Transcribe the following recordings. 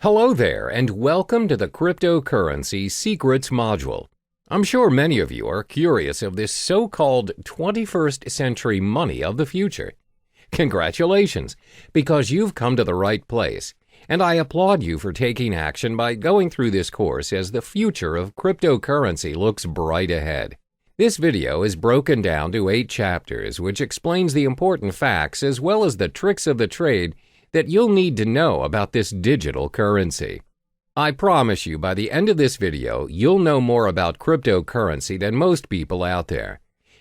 Hello there, and welcome to the Cryptocurrency Secrets module. I'm sure many of you are curious of this so-called 21st century money of the future. Congratulations, because you've come to the right place, and I applaud you for taking action by going through this course as the future of cryptocurrency looks bright ahead. This video is broken down to 8 chapters, which explains the important facts as well as the tricks of the trade that you'll need to know about this digital currency. I promise you by the end of this video, you'll know more about cryptocurrency than most people out there.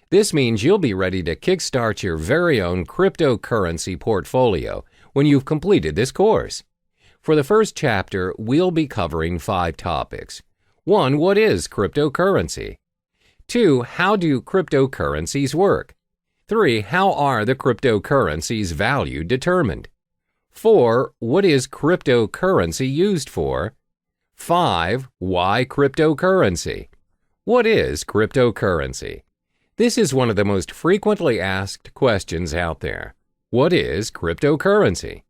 This means you'll be ready to kickstart your very own cryptocurrency portfolio when you've completed this course. For the first chapter, we'll be covering 5 topics. 1. What is cryptocurrency? 2. How do cryptocurrencies work? 3. How are the cryptocurrency's value determined? 4. What is cryptocurrency used for? 5. Why cryptocurrency? What is cryptocurrency? This is one of the most frequently asked questions out there. What is cryptocurrency?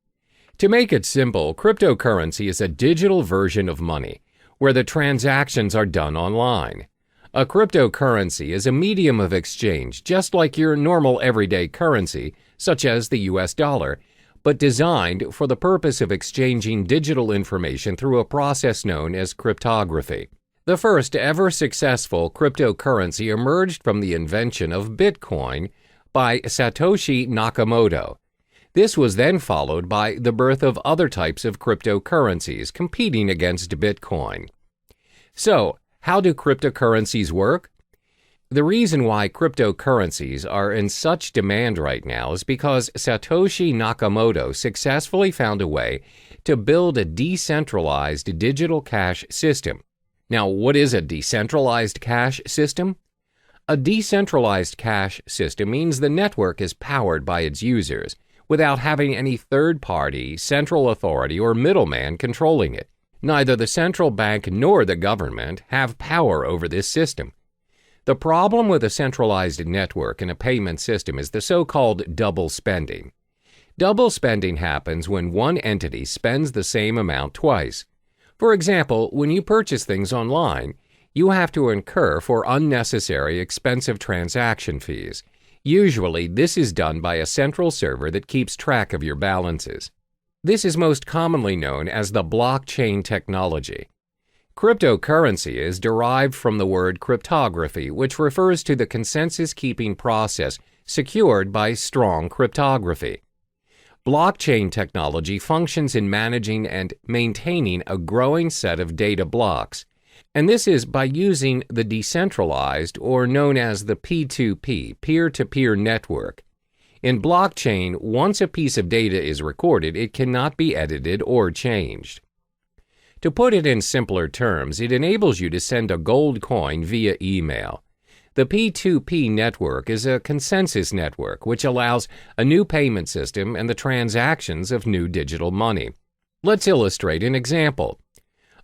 To make it simple, cryptocurrency is a digital version of money, where the transactions are done online. A cryptocurrency is a medium of exchange, just like your normal everyday currency, such as the US dollar, but designed for the purpose of exchanging digital information through a process known as cryptography. The first ever successful cryptocurrency emerged from the invention of Bitcoin by Satoshi Nakamoto. This was then followed by the birth of other types of cryptocurrencies competing against Bitcoin. So, how do cryptocurrencies work? The reason why cryptocurrencies are in such demand right now is because Satoshi Nakamoto successfully found a way to build a decentralized digital cash system. Now, what is a decentralized cash system? A decentralized cash system means the network is powered by its users without having any third-party, central authority, or middleman controlling it. Neither the central bank nor the government have power over this system. The problem with a centralized network and a payment system is the so-called double spending. Double spending happens when one entity spends the same amount twice. For example, when you purchase things online, you have to incur for unnecessary expensive transaction fees. Usually, this is done by a central server that keeps track of your balances. This is most commonly known as the blockchain technology. Cryptocurrency is derived from the word cryptography, which refers to the consensus-keeping process secured by strong cryptography. Blockchain technology functions in managing and maintaining a growing set of data blocks, and this is by using the decentralized, or known as the P2P, peer-to-peer network. In blockchain, once a piece of data is recorded, it cannot be edited or changed. To put it in simpler terms, it enables you to send a gold coin via email. The P2P network is a consensus network which allows a new payment system and the transactions of new digital money. Let's illustrate an example.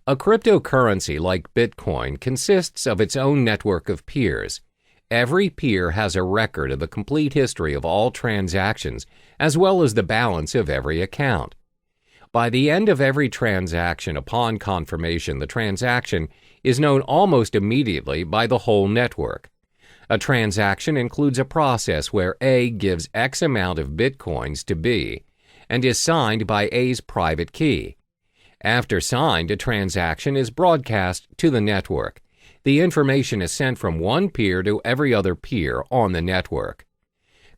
A cryptocurrency like Bitcoin consists of its own network of peers. Every peer has a record of the complete history of all transactions as well as the balance of every account. By the end of every transaction upon confirmation, the transaction is known almost immediately by the whole network. A transaction includes a process where A gives X amount of bitcoins to B and is signed by A's private key. After signed, a transaction is broadcast to the network. The information is sent from one peer to every other peer on the network.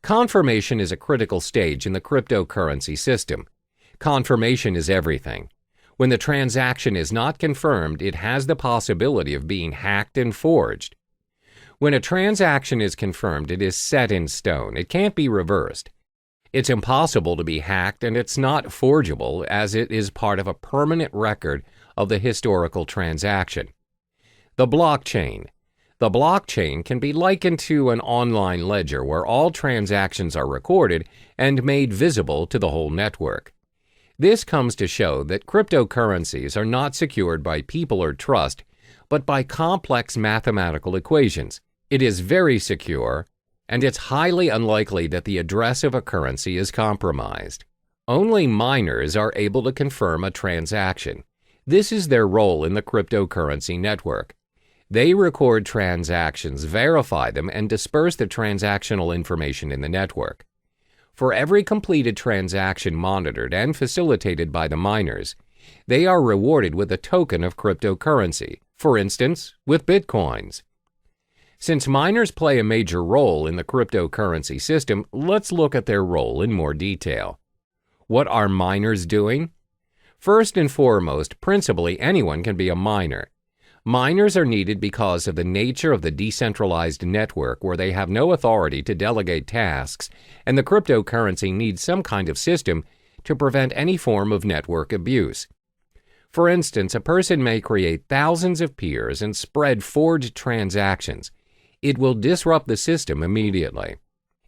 Confirmation is a critical stage in the cryptocurrency system. Confirmation is everything. When the transaction is not confirmed, it has the possibility of being hacked and forged. When a transaction is confirmed, it is set in stone. It can't be reversed. It's impossible to be hacked, and it's not forgeable as it is part of a permanent record of the historical transaction. The blockchain. The blockchain can be likened to an online ledger where all transactions are recorded and made visible to the whole network. This comes to show that cryptocurrencies are not secured by people or trust, but by complex mathematical equations. It is very secure, and it's highly unlikely that the address of a currency is compromised. Only miners are able to confirm a transaction. This is their role in the cryptocurrency network. They record transactions, verify them, and disperse the transactional information in the network. For every completed transaction monitored and facilitated by the miners, they are rewarded with a token of cryptocurrency, for instance, with bitcoins. Since miners play a major role in the cryptocurrency system, let's look at their role in more detail. What are miners doing? First and foremost, principally anyone can be a miner. Miners are needed because of the nature of the decentralized network where they have no authority to delegate tasks, and the cryptocurrency needs some kind of system to prevent any form of network abuse. For instance, a person may create thousands of peers and spread forged transactions. It will disrupt the system immediately.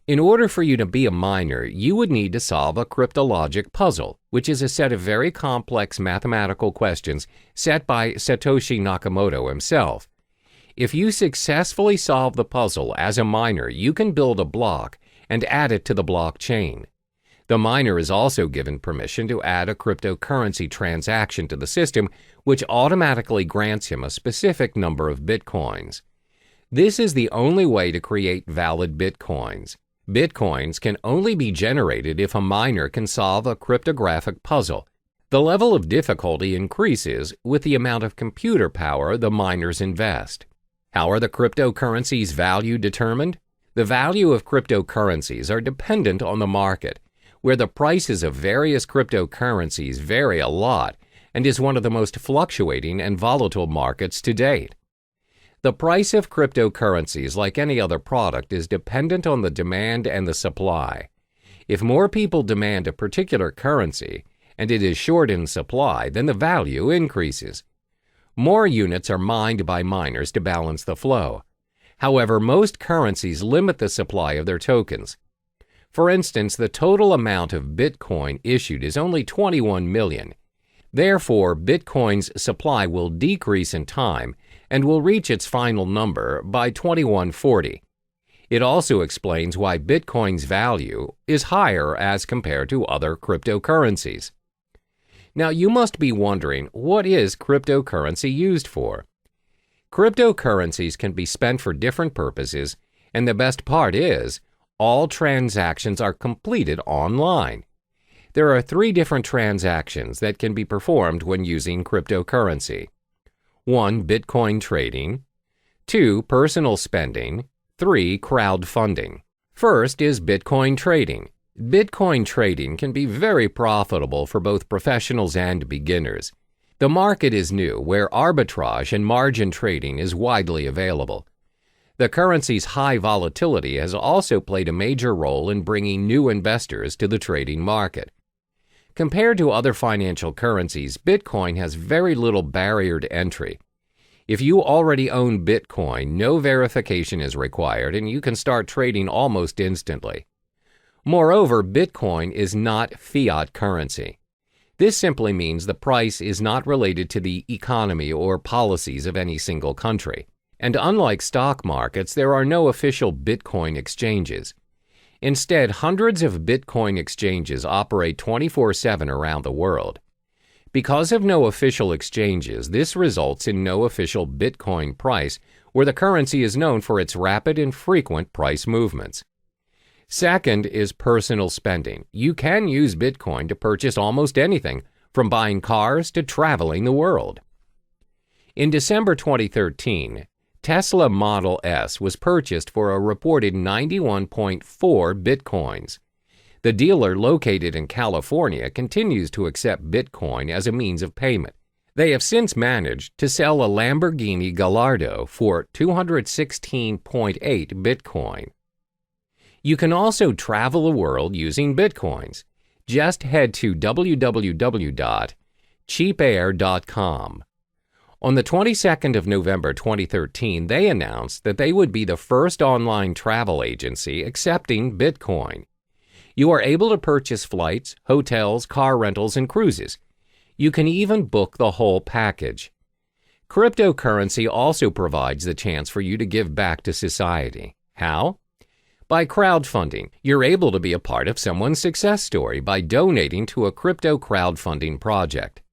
In order for you to be a miner, you would need to solve a cryptologic puzzle, which is a set of very complex mathematical questions set by Satoshi Nakamoto himself. If you successfully solve the puzzle as a miner, you can build a block and add it to the blockchain. The miner is also given permission to add a cryptocurrency transaction to the system, which automatically grants him a specific number of bitcoins. This is the only way to create valid bitcoins. Bitcoins can only be generated if a miner can solve a cryptographic puzzle. The level of difficulty increases with the amount of computer power the miners invest. How are the cryptocurrencies' value determined? The value of cryptocurrencies are dependent on the market, where the prices of various cryptocurrencies vary a lot and is one of the most fluctuating and volatile markets to date. The price of cryptocurrencies, like any other product, is dependent on the demand and the supply. If more people demand a particular currency and it is short in supply, then the value increases. More units are mined by miners to balance the flow. However, most currencies limit the supply of their tokens. For instance, the total amount of Bitcoin issued is only 21 million. Therefore, Bitcoin's supply will decrease in time and will reach its final number by 2140. It also explains why Bitcoin's value is higher as compared to other cryptocurrencies. Now, you must be wondering, what is cryptocurrency used for? Cryptocurrencies can be spent for different purposes, and the best part is, all transactions are completed online. There are 3 different transactions that can be performed when using cryptocurrency. 1. Bitcoin trading. 2. Personal spending. 3. Crowdfunding. First is Bitcoin trading. Bitcoin trading can be very profitable for both professionals and beginners. The market is new, where arbitrage and margin trading is widely available. The currency's high volatility has also played a major role in bringing new investors to the trading market. Compared to other financial currencies, Bitcoin has very little barrier to entry. If you already own Bitcoin, no verification is required and you can start trading almost instantly. Moreover, Bitcoin is not fiat currency. This simply means the price is not related to the economy or policies of any single country. And unlike stock markets, there are no official Bitcoin exchanges. Instead, hundreds of Bitcoin exchanges operate 24/7 around the world. Because of no official exchanges, this results in no official Bitcoin price, where the currency is known for its rapid and frequent price movements. Second is personal spending. You can use Bitcoin to purchase almost anything, from buying cars to traveling the world. In December 2013, Tesla Model S was purchased for a reported 91.4 bitcoins. The dealer, located in California, continues to accept Bitcoin as a means of payment. They have since managed to sell a Lamborghini Gallardo for 216.8 Bitcoin. You can also travel the world using Bitcoins. Just head to www.cheapair.com. On the 22nd of November 2013, they announced that they would be the first online travel agency accepting Bitcoin. You are able to purchase flights, hotels, car rentals, and cruises. You can even book the whole package. Cryptocurrency also provides the chance for you to give back to society. How? By crowdfunding. You're able to be a part of someone's success story by donating to a crypto crowdfunding project.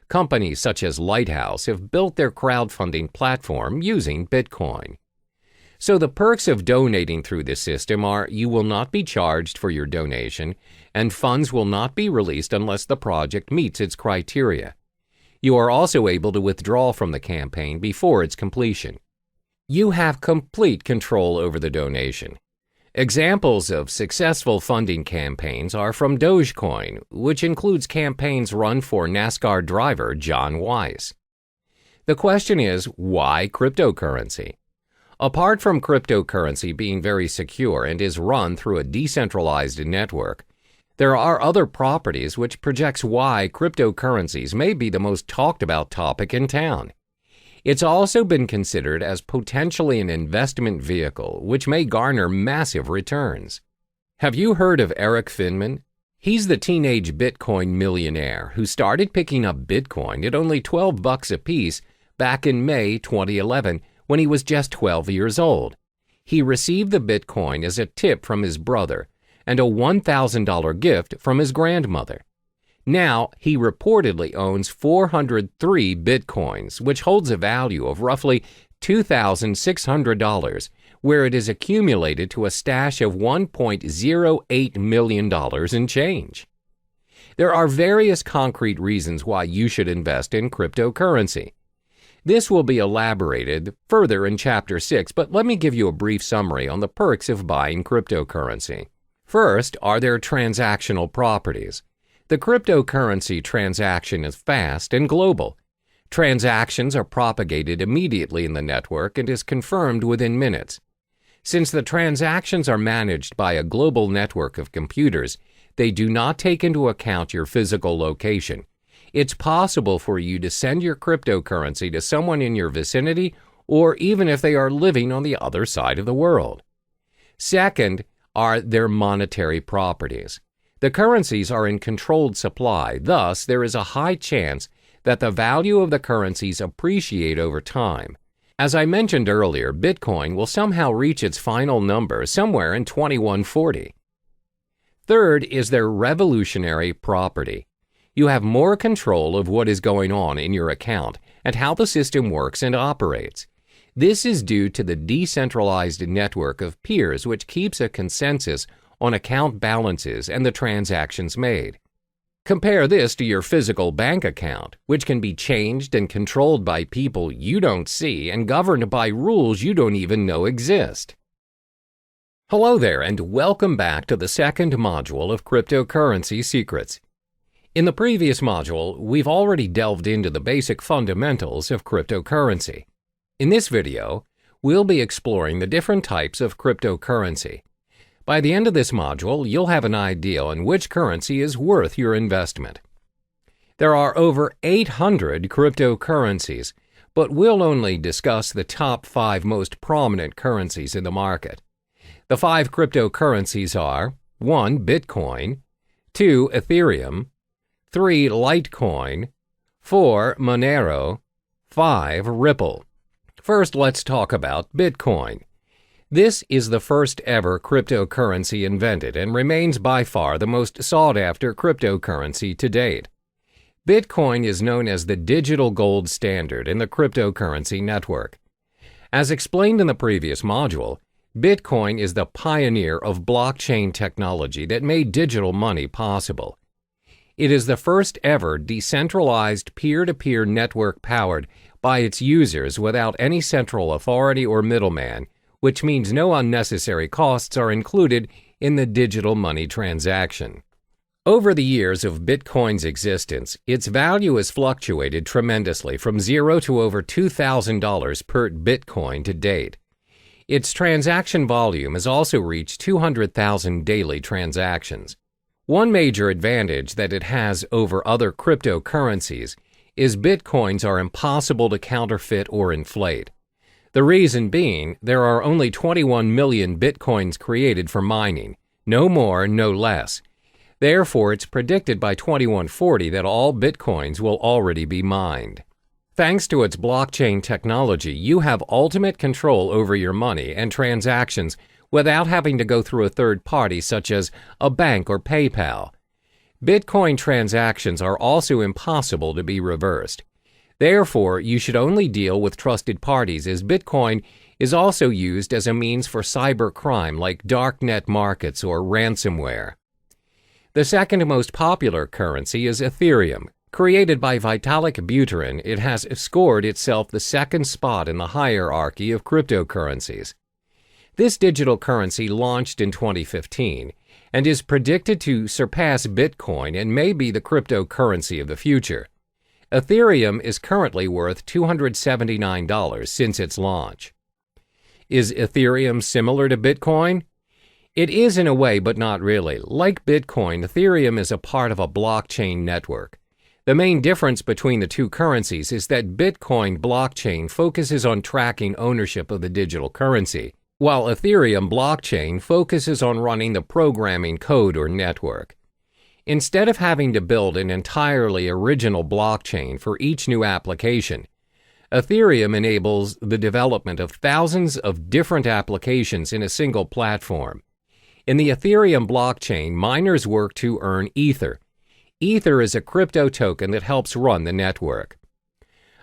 Companies such as Lighthouse have built their crowdfunding platform using Bitcoin. So the perks of donating through this system are you will not be charged for your donation, and funds will not be released unless the project meets its criteria. You are also able to withdraw from the campaign before its completion. You have complete control over the donation. Examples of successful funding campaigns are from Dogecoin, which includes campaigns run for NASCAR driver John Weiss. The question is, why cryptocurrency? Apart from cryptocurrency being very secure and is run through a decentralized network, there are other properties which projects why cryptocurrencies may be the most talked about topic in town. It's also been considered as potentially an investment vehicle which may garner massive returns. Have you heard of Eric Finman? He's the teenage Bitcoin millionaire who started picking up Bitcoin at only $12 a piece back in May 2011 when he was just 12 years old. He received the Bitcoin as a tip from his brother and a $1,000 gift from his grandmother. Now, he reportedly owns 403 Bitcoins, which holds a value of roughly $2,600, where it is accumulated to a stash of $1.08 million in change. There are various concrete reasons why you should invest in cryptocurrency. This will be elaborated further in Chapter 6, but let me give you a brief summary on the perks of buying cryptocurrency. First are their transactional properties. The cryptocurrency transaction is fast and global. Transactions are propagated immediately in the network and is confirmed within minutes. Since the transactions are managed by a global network of computers, they do not take into account your physical location. It's possible for you to send your cryptocurrency to someone in your vicinity or even if they are living on the other side of the world. Second are their monetary properties. The currencies are in controlled supply, thus there is a high chance that the value of the currencies appreciate over time. As I mentioned earlier, Bitcoin will somehow reach its final number somewhere in 2140. Third is their revolutionary property. You have more control of what is going on in your account and how the system works and operates. This is due to the decentralized network of peers which keeps a consensus on account balances and the transactions made. Compare this to your physical bank account, which can be changed and controlled by people you don't see and governed by rules you don't even know exist. Hello there, and welcome back to the second module of Cryptocurrency Secrets. In the previous module, we've already delved into the basic fundamentals of cryptocurrency. In this video, we'll be exploring the different types of cryptocurrency. By the end of this module, you'll have an idea on which currency is worth your investment. There are over 800 cryptocurrencies, but we'll only discuss the top 5 most prominent currencies in the market. The 5 cryptocurrencies are 1. Bitcoin, 2. Ethereum, 3. Litecoin, 4. Monero, 5. Ripple. First, let's talk about Bitcoin. This is the first ever cryptocurrency invented and remains by far the most sought-after cryptocurrency to date. Bitcoin is known as the digital gold standard in the cryptocurrency network. As explained in the previous module, Bitcoin is the pioneer of blockchain technology that made digital money possible. It is the first ever decentralized peer-to-peer network powered by its users without any central authority or middleman, which means no unnecessary costs are included in the digital money transaction. Over the years of Bitcoin's existence, its value has fluctuated tremendously from $0 to over $2,000 per Bitcoin to date. Its transaction volume has also reached 200,000 daily transactions. One major advantage that it has over other cryptocurrencies is Bitcoins are impossible to counterfeit or inflate. The reason being, there are only 21 million Bitcoins created for mining, no more, no less. Therefore, it's predicted by 2140 that all Bitcoins will already be mined. Thanks to its blockchain technology, you have ultimate control over your money and transactions without having to go through a third party such as a bank or PayPal. Bitcoin transactions are also impossible to be reversed. Therefore, you should only deal with trusted parties, as Bitcoin is also used as a means for cybercrime like darknet markets or ransomware. The second most popular currency is Ethereum. Created by Vitalik Buterin, it has scored itself the second spot in the hierarchy of cryptocurrencies. This digital currency launched in 2015 and is predicted to surpass Bitcoin and may be the cryptocurrency of the future. Ethereum is currently worth $279 since its launch. Is Ethereum similar to Bitcoin? It is in a way, but not really. Like Bitcoin, Ethereum is a part of a blockchain network. The main difference between the two currencies is that Bitcoin blockchain focuses on tracking ownership of the digital currency, while Ethereum blockchain focuses on running the programming code or network. Instead of having to build an entirely original blockchain for each new application, Ethereum enables the development of thousands of different applications in a single platform. In the Ethereum blockchain, miners work to earn Ether. Ether is a crypto token that helps run the network.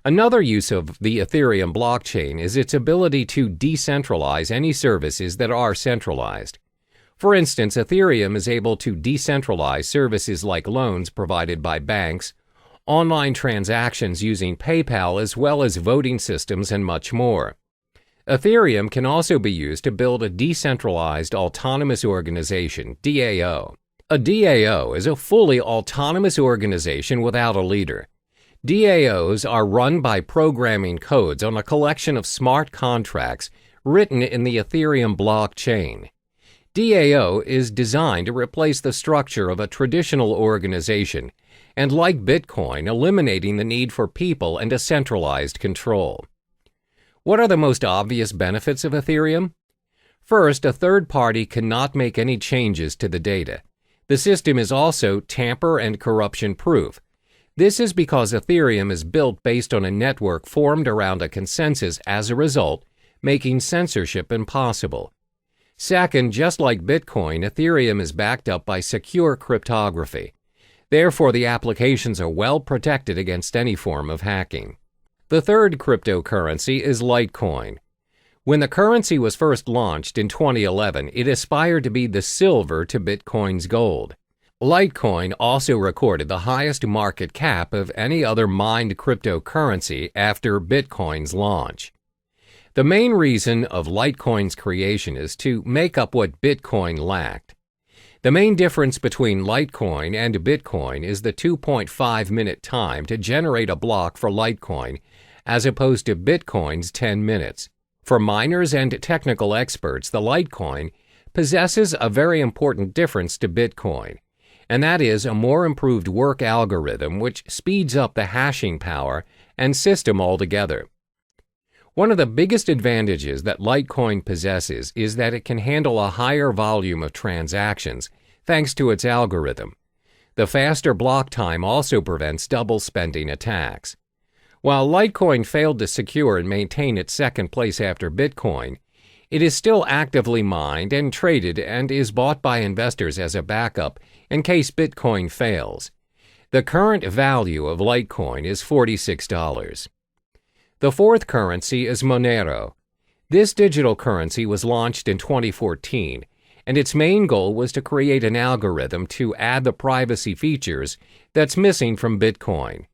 Another use of the Ethereum blockchain is its ability to decentralize any services that are centralized. For instance, Ethereum is able to decentralize services like loans provided by banks, online transactions using PayPal, as well as voting systems and much more. Ethereum can also be used to build a decentralized autonomous organization, DAO. A DAO is a fully autonomous organization without a leader. DAOs are run by programming codes on a collection of smart contracts written in the Ethereum blockchain. DAO is designed to replace the structure of a traditional organization and, like Bitcoin, eliminating the need for people and a centralized control. What are the most obvious benefits of Ethereum? First, a third party cannot make any changes to the data. The system is also tamper and corruption-proof. This is because Ethereum is built based on a network formed around a consensus as a result, making censorship impossible. Second, just like Bitcoin, Ethereum is backed up by secure cryptography. Therefore, the applications are well protected against any form of hacking. The third cryptocurrency is Litecoin. When the currency was first launched in 2011, it aspired to be the silver to Bitcoin's gold. Litecoin also recorded the highest market cap of any other mined cryptocurrency after Bitcoin's launch. The main reason of Litecoin's creation is to make up what Bitcoin lacked. The main difference between Litecoin and Bitcoin is the 2.5-minute time to generate a block for Litecoin, as opposed to Bitcoin's 10 minutes. For miners and technical experts, the Litecoin possesses a very important difference to Bitcoin, and that is a more improved work algorithm which speeds up the hashing power and system altogether. One of the biggest advantages that Litecoin possesses is that it can handle a higher volume of transactions thanks to its algorithm. The faster block time also prevents double-spending attacks. While Litecoin failed to secure and maintain its second place after Bitcoin, it is still actively mined and traded and is bought by investors as a backup in case Bitcoin fails. The current value of Litecoin is $46. The fourth currency is Monero. This digital currency was launched in 2014, and its main goal was to create an algorithm to add the privacy features that's missing from Bitcoin.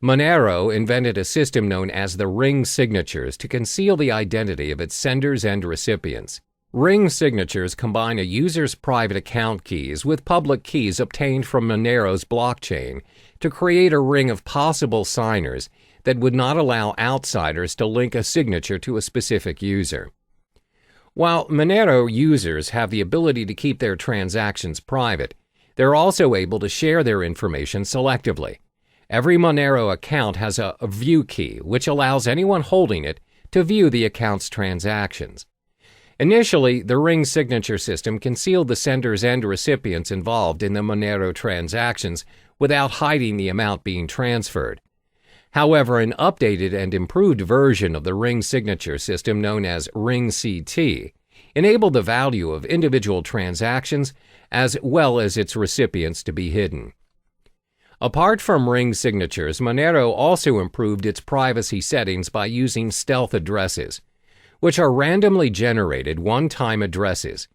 Monero invented a system known as the ring signatures to conceal the identity of its senders and recipients. Ring signatures combine a user's private account keys with public keys obtained from Monero's blockchain to create a ring of possible signers that would not allow outsiders to link a signature to a specific user. While Monero users have the ability to keep their transactions private, they're also able to share their information selectively. Every Monero account has a view key, which allows anyone holding it to view the account's transactions. Initially, the ring signature system concealed the senders and recipients involved in the Monero transactions without hiding the amount being transferred. However, an updated and improved version of the ring signature system known as Ring CT enabled the value of individual transactions as well as its recipients to be hidden. Apart from ring signatures, Monero also improved its privacy settings by using stealth addresses, which are randomly generated one-time addresses.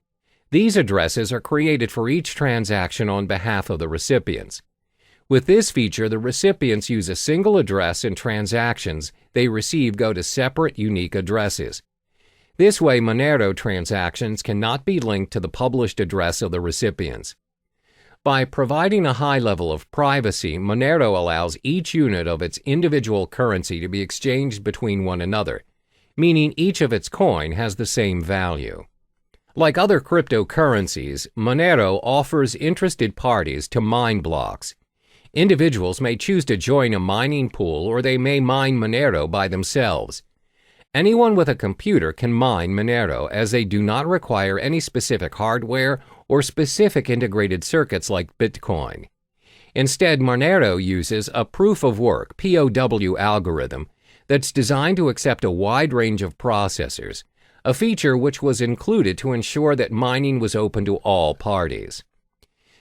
These addresses are created for each transaction on behalf of the recipients. With this feature, the recipients use a single address and transactions they receive go to separate, unique addresses. This way, Monero transactions cannot be linked to the published address of the recipients. By providing a high level of privacy, Monero allows each unit of its individual currency to be exchanged between one another, meaning each of its coin has the same value. Like other cryptocurrencies, Monero offers interested parties to mine blocks. Individuals may choose to join a mining pool, or they may mine Monero by themselves. Anyone with a computer can mine Monero, as they do not require any specific hardware or specific integrated circuits like Bitcoin. Instead, Monero uses a proof-of-work (POW) algorithm that's designed to accept a wide range of processors, a feature which was included to ensure that mining was open to all parties.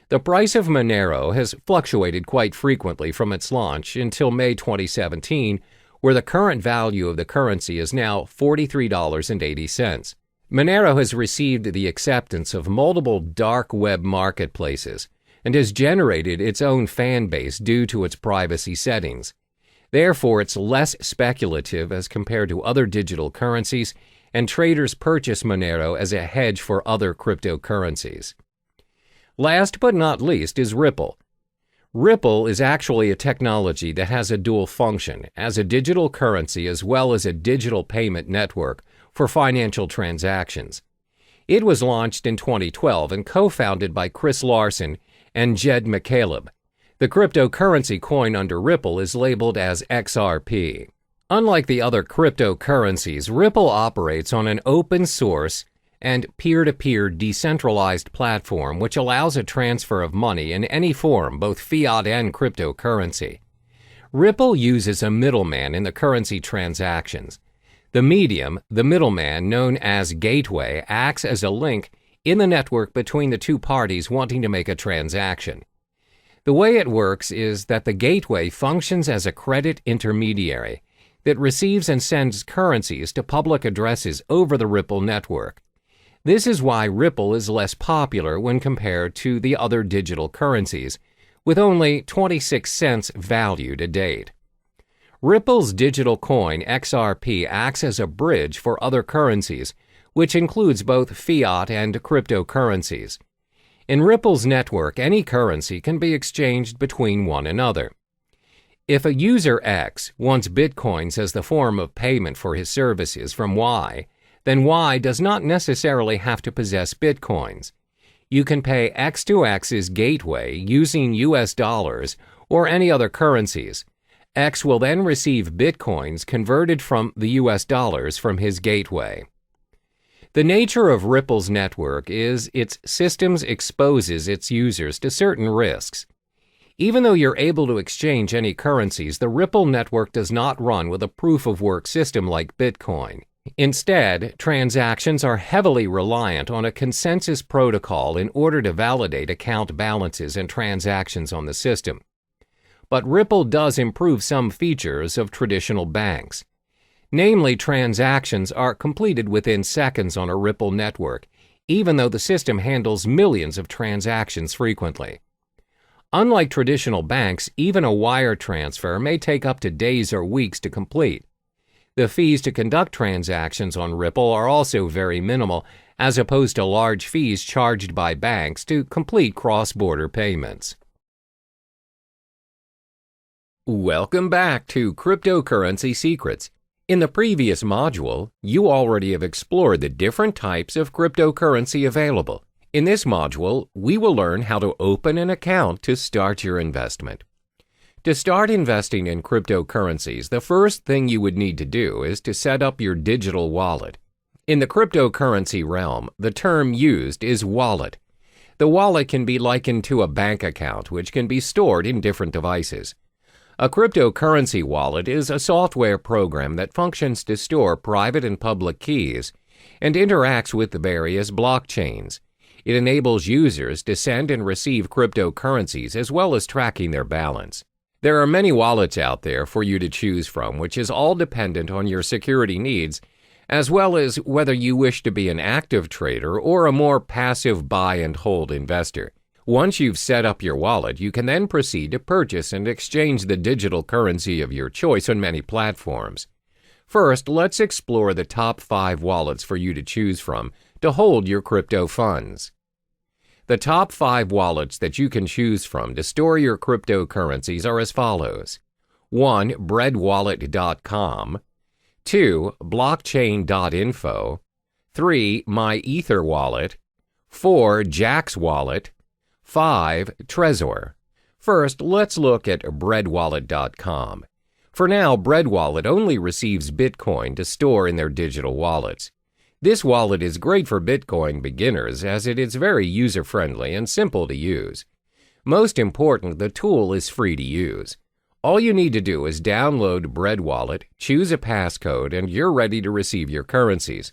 The price of Monero has fluctuated quite frequently from its launch until May 2017, where the current value of the currency is now $43.80. Monero has received the acceptance of multiple dark web marketplaces and has generated its own fan base due to its privacy settings. Therefore, it's less speculative as compared to other digital currencies, and traders purchase Monero as a hedge for other cryptocurrencies. Last but not least is Ripple. Ripple is actually a technology that has a dual function as a digital currency as well as a digital payment network for financial transactions. It was launched in 2012 and co-founded by Chris Larsen and Jed McCaleb. The cryptocurrency coin under Ripple is labeled as XRP. Unlike the other cryptocurrencies, Ripple operates on an open source and peer-to-peer decentralized platform which allows a transfer of money in any form, both fiat and cryptocurrency. Ripple uses a middleman in the currency transactions. The medium, the middleman known as gateway, acts as a link in the network between the two parties wanting to make a transaction. The way it works is that the gateway functions as a credit intermediary that receives and sends currencies to public addresses over the Ripple network. This is why Ripple is less popular when compared to the other digital currencies, with only 26 cents value to date. Ripple's digital coin XRP acts as a bridge for other currencies, which includes both fiat and cryptocurrencies. In Ripple's network, any currency can be exchanged between one another. If a user X wants bitcoins as the form of payment for his services from Y, then Y does not necessarily have to possess bitcoins. You can pay X to X's gateway using US dollars or any other currencies. X will then receive bitcoins converted from the US dollars from his gateway. The nature of Ripple's network is its systems exposes its users to certain risks. Even though you're able to exchange any currencies, the Ripple network does not run with a proof-of-work system like Bitcoin. Instead, transactions are heavily reliant on a consensus protocol in order to validate account balances and transactions on the system. But Ripple does improve some features of traditional banks. Namely, transactions are completed within seconds on a Ripple network, even though the system handles millions of transactions frequently. Unlike traditional banks, even a wire transfer may take up to days or weeks to complete. The fees to conduct transactions on Ripple are also very minimal, as opposed to large fees charged by banks to complete cross-border payments. Welcome back to Cryptocurrency Secrets. In the previous module, you already have explored the different types of cryptocurrency available. In this module, we will learn how to open an account to start your investment. To start investing in cryptocurrencies, the first thing you would need to do is to set up your digital wallet. In the cryptocurrency realm, the term used is wallet. The wallet can be likened to a bank account, which can be stored in different devices. A cryptocurrency wallet is a software program that functions to store private and public keys and interacts with the various blockchains. It enables users to send and receive cryptocurrencies as well as tracking their balance. There are many wallets out there for you to choose from, which is all dependent on your security needs, as well as whether you wish to be an active trader or a more passive buy and hold investor. Once you've set up your wallet, you can then proceed to purchase and exchange the digital currency of your choice on many platforms. First, let's explore the top 5 wallets for you to choose from to hold your crypto funds. The top 5 wallets that you can choose from to store your cryptocurrencies are as follows. 1. breadwallet.com. 2. blockchain.info. 3. MyEtherWallet. 4. Jaxx Wallet. 5. Trezor. First, let's look at breadwallet.com. For now, BreadWallet only receives Bitcoin to store in their digital wallets. This wallet is great for Bitcoin beginners as it is very user-friendly and simple to use. Most important, the tool is free to use. All you need to do is download BreadWallet, choose a passcode, and you're ready to receive your currencies.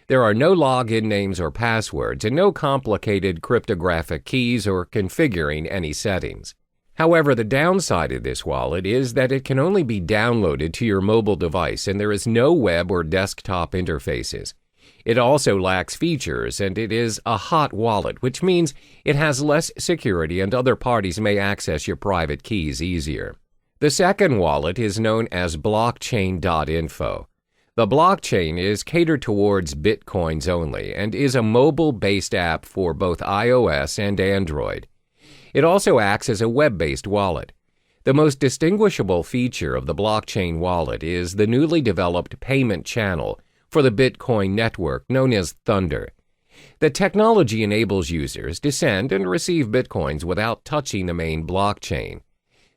There are no login names or passwords and no complicated cryptographic keys or configuring any settings. However, the downside of this wallet is that it can only be downloaded to your mobile device and there is no web or desktop interfaces. It also lacks features and it is a hot wallet, which means it has less security and other parties may access your private keys easier. The second wallet is known as blockchain.info. The blockchain is catered towards Bitcoins only and is a mobile-based app for both iOS and Android. It also acts as a web-based wallet. The most distinguishable feature of the blockchain wallet is the newly developed payment channel for the Bitcoin network known as Thunder. The technology enables users to send and receive Bitcoins without touching the main blockchain.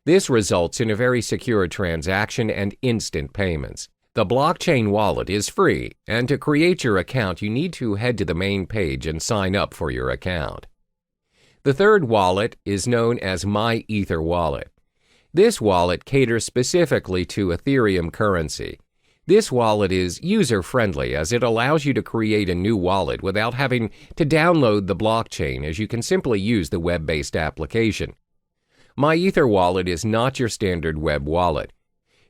This results in a very secure transaction and instant payments. The blockchain wallet is free, and to create your account you need to head to the main page and sign up for your account. The third wallet is known as MyEtherWallet. This wallet caters specifically to Ethereum currency. This wallet is user-friendly as it allows you to create a new wallet without having to download the blockchain, as you can simply use the web-based application. MyEtherWallet is not your standard web wallet.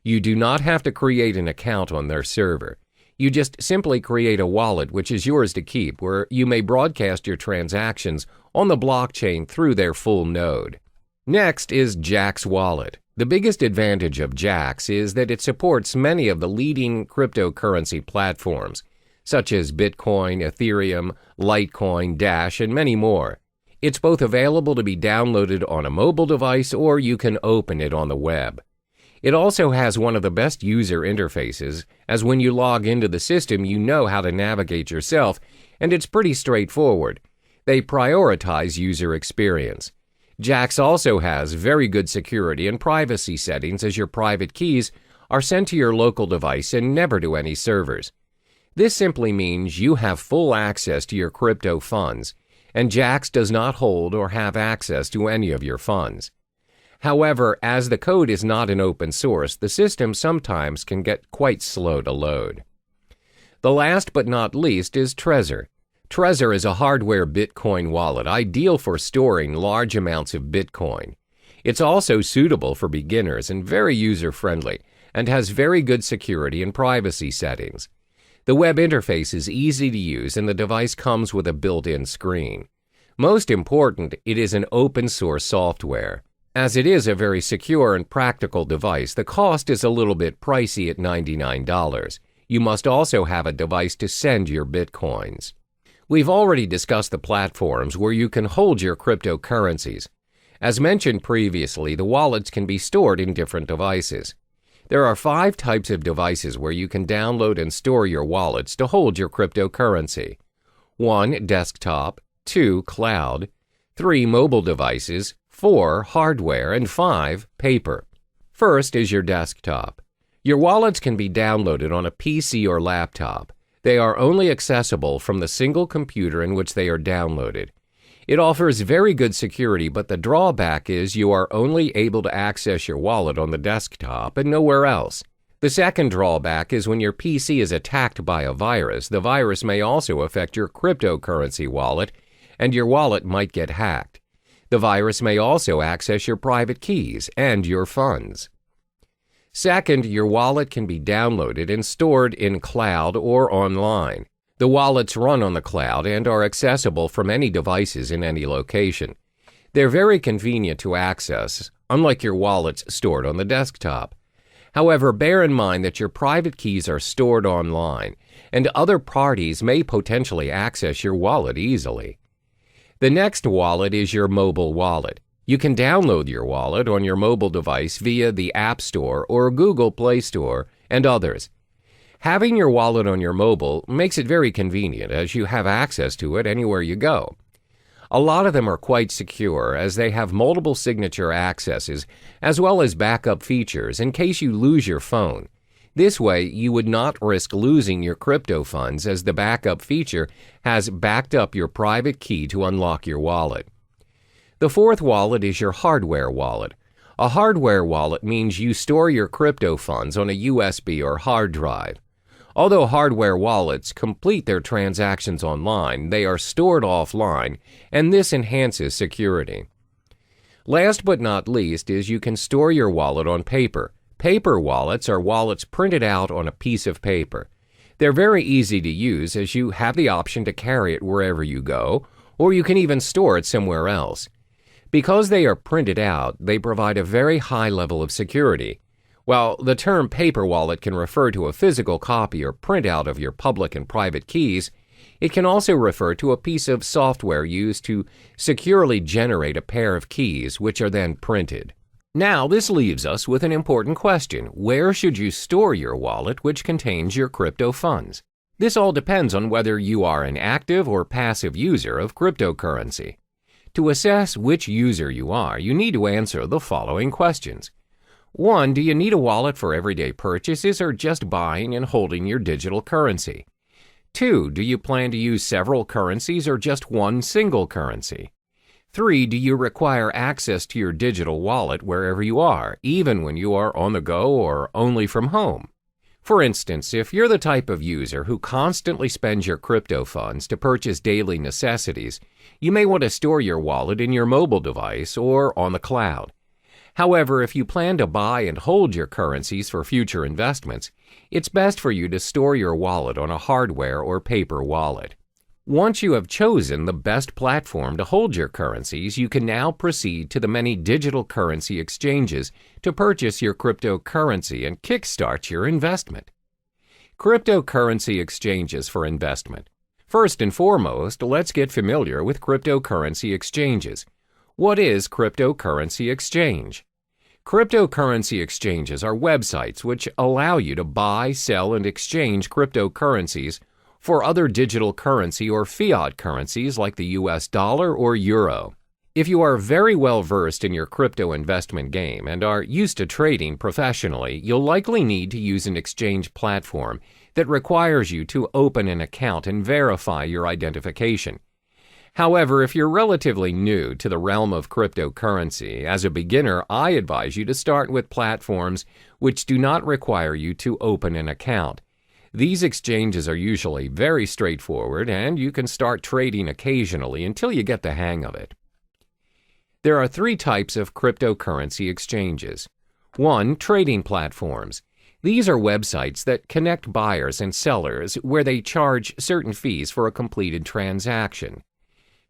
You do not have to create an account on their server. You just simply create a wallet which is yours to keep, where you may broadcast your transactions on the blockchain through their full node. Next is Jaxx Wallet. The biggest advantage of Jaxx is that it supports many of the leading cryptocurrency platforms, such as Bitcoin, Ethereum, Litecoin, Dash, and many more. It's both available to be downloaded on a mobile device or you can open it on the web. It also has one of the best user interfaces, as when you log into the system you know how to navigate yourself, and it's pretty straightforward. They prioritize user experience. Jaxx also has very good security and privacy settings, as your private keys are sent to your local device and never to any servers. This simply means you have full access to your crypto funds, and Jaxx does not hold or have access to any of your funds. However, as the code is not an open source, the system sometimes can get quite slow to load. The last but not least is Trezor. Trezor is a hardware Bitcoin wallet ideal for storing large amounts of Bitcoin. It's also suitable for beginners and very user-friendly, and has very good security and privacy settings. The web interface is easy to use and the device comes with a built-in screen. Most important, it is an open-source software. As it is a very secure and practical device, the cost is a little bit pricey at $99. You must also have a device to send your Bitcoins. We've already discussed the platforms where you can hold your cryptocurrencies. As mentioned previously, the wallets can be stored in different devices. There are 5 types of devices where you can download and store your wallets to hold your cryptocurrency. 1. Desktop. 2. Cloud. 3. Mobile devices. 4. Hardware. And 5. Paper. First is your desktop. Your wallets can be downloaded on a PC or laptop. They are only accessible from the single computer in which they are downloaded. It offers very good security, but the drawback is you are only able to access your wallet on the desktop and nowhere else. The second drawback is when your PC is attacked by a virus, the virus may also affect your cryptocurrency wallet, and your wallet might get hacked. The virus may also access your private keys and your funds. Second, your wallet can be downloaded and stored in cloud or online. The wallets run on the cloud and are accessible from any devices in any location. They're very convenient to access, unlike your wallets stored on the desktop. However, bear in mind that your private keys are stored online, and other parties may potentially access your wallet easily. The next wallet is your mobile wallet. You can download your wallet on your mobile device via the App Store or Google Play Store and others. Having your wallet on your mobile makes it very convenient as you have access to it anywhere you go. A lot of them are quite secure as they have multiple signature accesses as well as backup features in case you lose your phone. This way, you would not risk losing your crypto funds as the backup feature has backed up your private key to unlock your wallet. The fourth wallet is your hardware wallet. A hardware wallet means you store your crypto funds on a USB or hard drive. Although hardware wallets complete their transactions online, they are stored offline, and this enhances security. Last but not least is you can store your wallet on paper. Paper wallets are wallets printed out on a piece of paper. They're very easy to use as you have the option to carry it wherever you go, or you can even store it somewhere else. Because they are printed out, they provide a very high level of security. While the term paper wallet can refer to a physical copy or printout of your public and private keys, it can also refer to a piece of software used to securely generate a pair of keys which are then printed. Now, this leaves us with an important question. Where should you store your wallet which contains your crypto funds? This all depends on whether you are an active or passive user of cryptocurrency. To assess which user you are, you need to answer the following questions. 1. Do you need a wallet for everyday purchases or just buying and holding your digital currency? 2. Do you plan to use several currencies or just one single currency? 3. Do you require access to your digital wallet wherever you are, even when you are on the go or only from home? For instance, if you're the type of user who constantly spends your crypto funds to purchase daily necessities, you may want to store your wallet in your mobile device or on the cloud. However, if you plan to buy and hold your currencies for future investments, it's best for you to store your wallet on a hardware or paper wallet. Once you have chosen the best platform to hold your currencies, you can now proceed to the many digital currency exchanges to purchase your cryptocurrency and kickstart your investment. Cryptocurrency exchanges for investment. First and foremost, let's get familiar with cryptocurrency exchanges. What is cryptocurrency exchange? Cryptocurrency exchanges are websites which allow you to buy, sell, and exchange cryptocurrencies for other digital currency or fiat currencies like the US dollar or euro. If you are very well versed in your crypto investment game and are used to trading professionally, you'll likely need to use an exchange platform that requires you to open an account and verify your identification. However, if you're relatively new to the realm of cryptocurrency, as a beginner, I advise you to start with platforms which do not require you to open an account. These exchanges are usually very straightforward, and you can start trading occasionally until you get the hang of it. There are 3 types of cryptocurrency exchanges. 1. Trading platforms. These are websites that connect buyers and sellers where they charge certain fees for a completed transaction.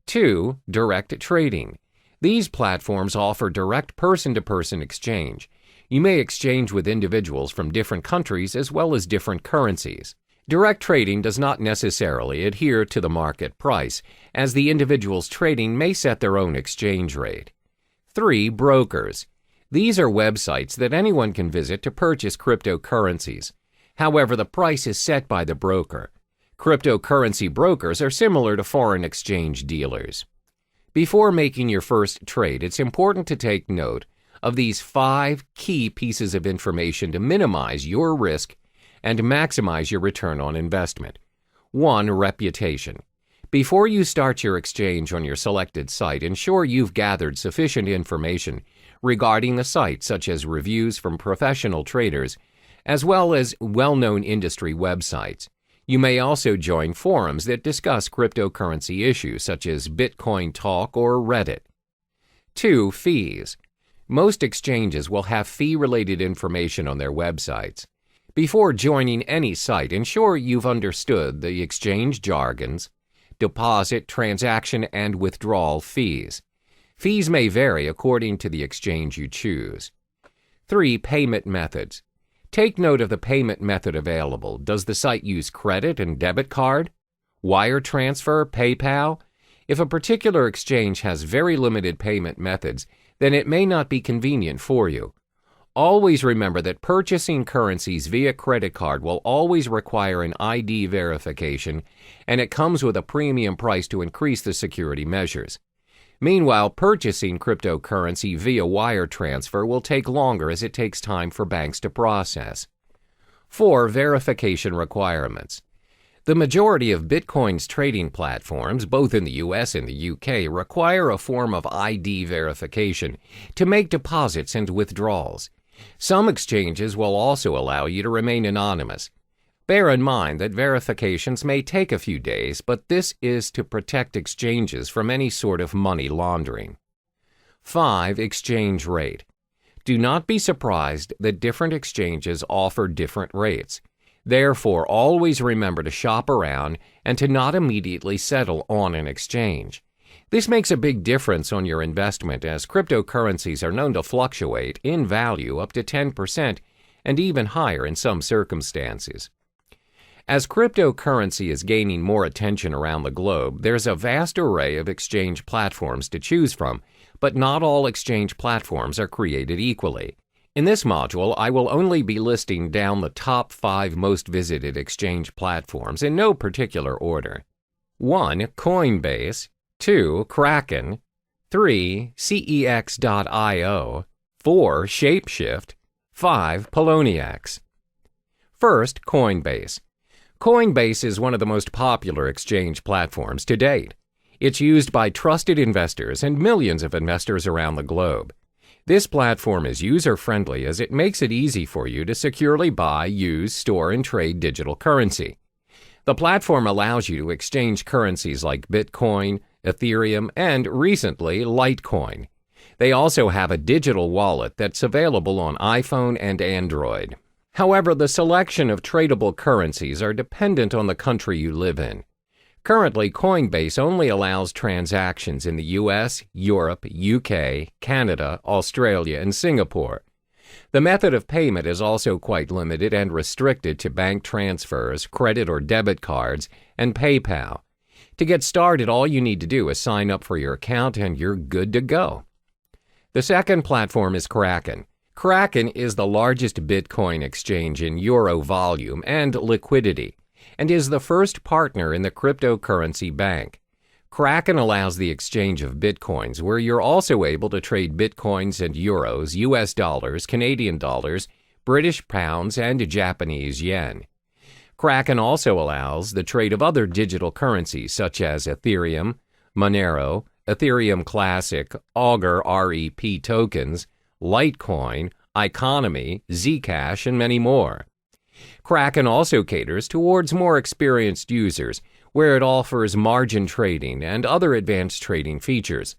2. Direct trading. These platforms offer direct person-to-person exchange. You may exchange with individuals from different countries as well as different currencies. Direct trading does not necessarily adhere to the market price, as the individuals trading may set their own exchange rate. 3. Brokers. These are websites that anyone can visit to purchase cryptocurrencies. However, the price is set by the broker. Cryptocurrency brokers are similar to foreign exchange dealers. Before making your first trade, it's important to take note of these 5 key pieces of information to minimize your risk and maximize your return on investment. 1. Reputation. Before you start your exchange on your selected site, ensure you've gathered sufficient information regarding the site, such as reviews from professional traders, as well as well-known industry websites. You may also join forums that discuss cryptocurrency issues such as Bitcoin Talk or Reddit. 2. Fees. Most exchanges will have fee-related information on their websites. Before joining any site, ensure you've understood the exchange jargons, deposit, transaction, and withdrawal fees. Fees may vary according to the exchange you choose. 3. Payment methods. Take note of the payment method available. Does the site use credit and debit card? Wire transfer? PayPal? If a particular exchange has very limited payment methods, then it may not be convenient for you. Always remember that purchasing currencies via credit card will always require an ID verification, and it comes with a premium price to increase the security measures. Meanwhile, purchasing cryptocurrency via wire transfer will take longer as it takes time for banks to process. 4. Verification requirements. The majority of Bitcoin's trading platforms, both in the US and the UK, require a form of ID verification to make deposits and withdrawals. Some exchanges will also allow you to remain anonymous. Bear in mind that verifications may take a few days, but this is to protect exchanges from any sort of money laundering. 5. Exchange rate. Do not be surprised that different exchanges offer different rates. Therefore, always remember to shop around and to not immediately settle on an exchange. This makes a big difference on your investment, as cryptocurrencies are known to fluctuate in value up to 10% and even higher in some circumstances. As cryptocurrency is gaining more attention around the globe, there's a vast array of exchange platforms to choose from, but not all exchange platforms are created equally. In this module, I will only be listing down the top 5 most visited exchange platforms in no particular order. 1. Coinbase. 2. Kraken. 3. CEX.io. 4. Shapeshift. 5. Poloniex. First, Coinbase. Coinbase is one of the most popular exchange platforms to date. It's used by trusted investors and millions of investors around the globe. This platform is user-friendly as it makes it easy for you to securely buy, use, store, and trade digital currency. The platform allows you to exchange currencies like Bitcoin, Ethereum, and recently Litecoin. They also have a digital wallet that's available on iPhone and Android. However, the selection of tradable currencies are dependent on the country you live in. Currently, Coinbase only allows transactions in the US, Europe, UK, Canada, Australia, and Singapore. The method of payment is also quite limited and restricted to bank transfers, credit or debit cards, and PayPal. To get started, all you need to do is sign up for your account and you're good to go. The second platform is Kraken. Kraken is the largest Bitcoin exchange in euro volume and liquidity, and is the first partner in the cryptocurrency bank. Kraken allows the exchange of bitcoins, where you're also able to trade bitcoins and euros, US dollars, Canadian dollars, British pounds, and Japanese yen. Kraken also allows the trade of other digital currencies such as Ethereum, Monero, Ethereum Classic, Augur REP tokens, Litecoin, Economy, Zcash, and many more. Kraken also caters towards more experienced users, where it offers margin trading and other advanced trading features.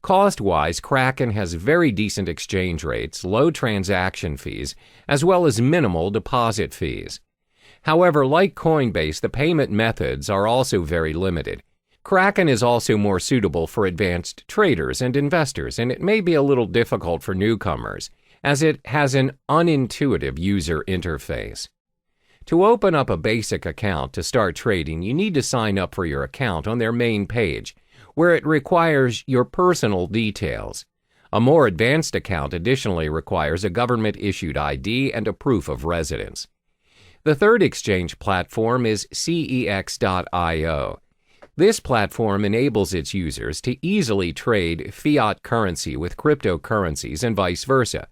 Cost-wise, Kraken has very decent exchange rates, low transaction fees, as well as minimal deposit fees. However, like Coinbase, the payment methods are also very limited. Kraken is also more suitable for advanced traders and investors, and it may be a little difficult for newcomers, as it has an unintuitive user interface. To open up a basic account to start trading, you need to sign up for your account on their main page, where it requires your personal details. A more advanced account additionally requires a government-issued ID and a proof of residence. The third exchange platform is CEX.io. This platform enables its users to easily trade fiat currency with cryptocurrencies and vice versa.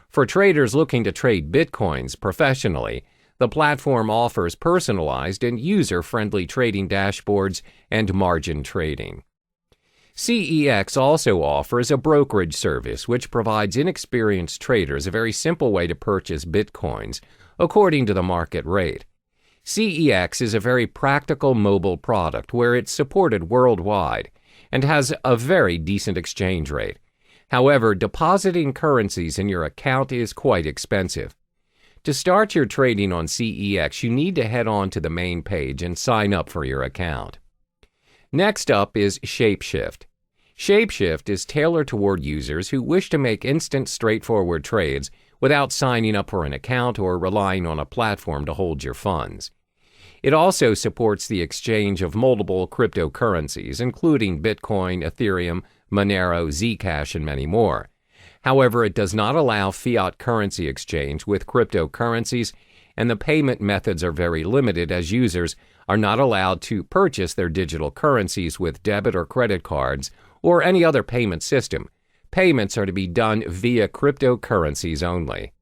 For traders looking to trade bitcoins professionally, the platform offers personalized and user-friendly trading dashboards and margin trading. CEX also offers a brokerage service which provides inexperienced traders a very simple way to purchase bitcoins according to the market rate. CEX is a very practical mobile product where it's supported worldwide and has a very decent exchange rate. However, depositing currencies in your account is quite expensive. To start your trading on CEX, you need to head on to the main page and sign up for your account. Next up is Shapeshift. Shapeshift is tailored toward users who wish to make instant, straightforward trades without signing up for an account or relying on a platform to hold your funds. It also supports the exchange of multiple cryptocurrencies, including Bitcoin, Ethereum, Monero, Zcash, and many more. However, it does not allow fiat currency exchange with cryptocurrencies, and the payment methods are very limited as users are not allowed to purchase their digital currencies with debit or credit cards or any other payment system. Payments are to be done via cryptocurrencies only.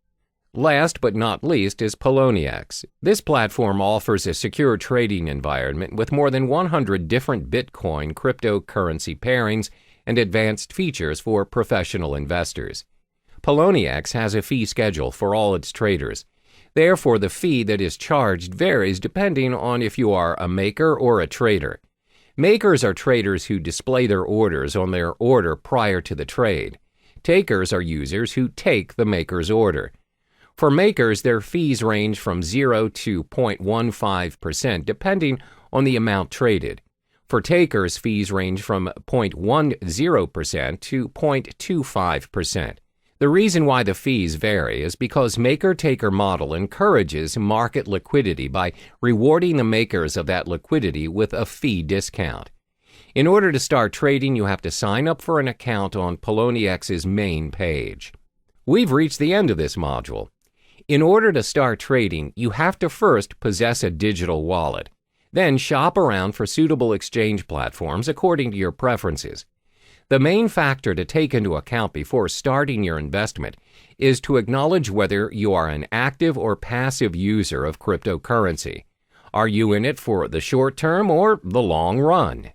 Last but not least is Poloniex. This platform offers a secure trading environment with more than 100 different Bitcoin cryptocurrency pairings and advanced features for professional investors. Poloniex has a fee schedule for all its traders. Therefore, the fee that is charged varies depending on if you are a maker or a trader. Makers are traders who display their orders on their order prior to the trade. Takers are users who take the maker's order. For makers, their fees range from 0 to 0.15% depending on the amount traded. For takers, fees range from 0.10% to 0.25%. The reason why the fees vary is because maker-taker model encourages market liquidity by rewarding the makers of that liquidity with a fee discount. In order to start trading, you have to sign up for an account on PolonieX's main page. We've reached the end of this module. In order to start trading, you have to first possess a digital wallet. Then shop around for suitable exchange platforms according to your preferences. The main factor to take into account before starting your investment is to acknowledge whether you are an active or passive user of cryptocurrency. Are you in it for the short term or the long run?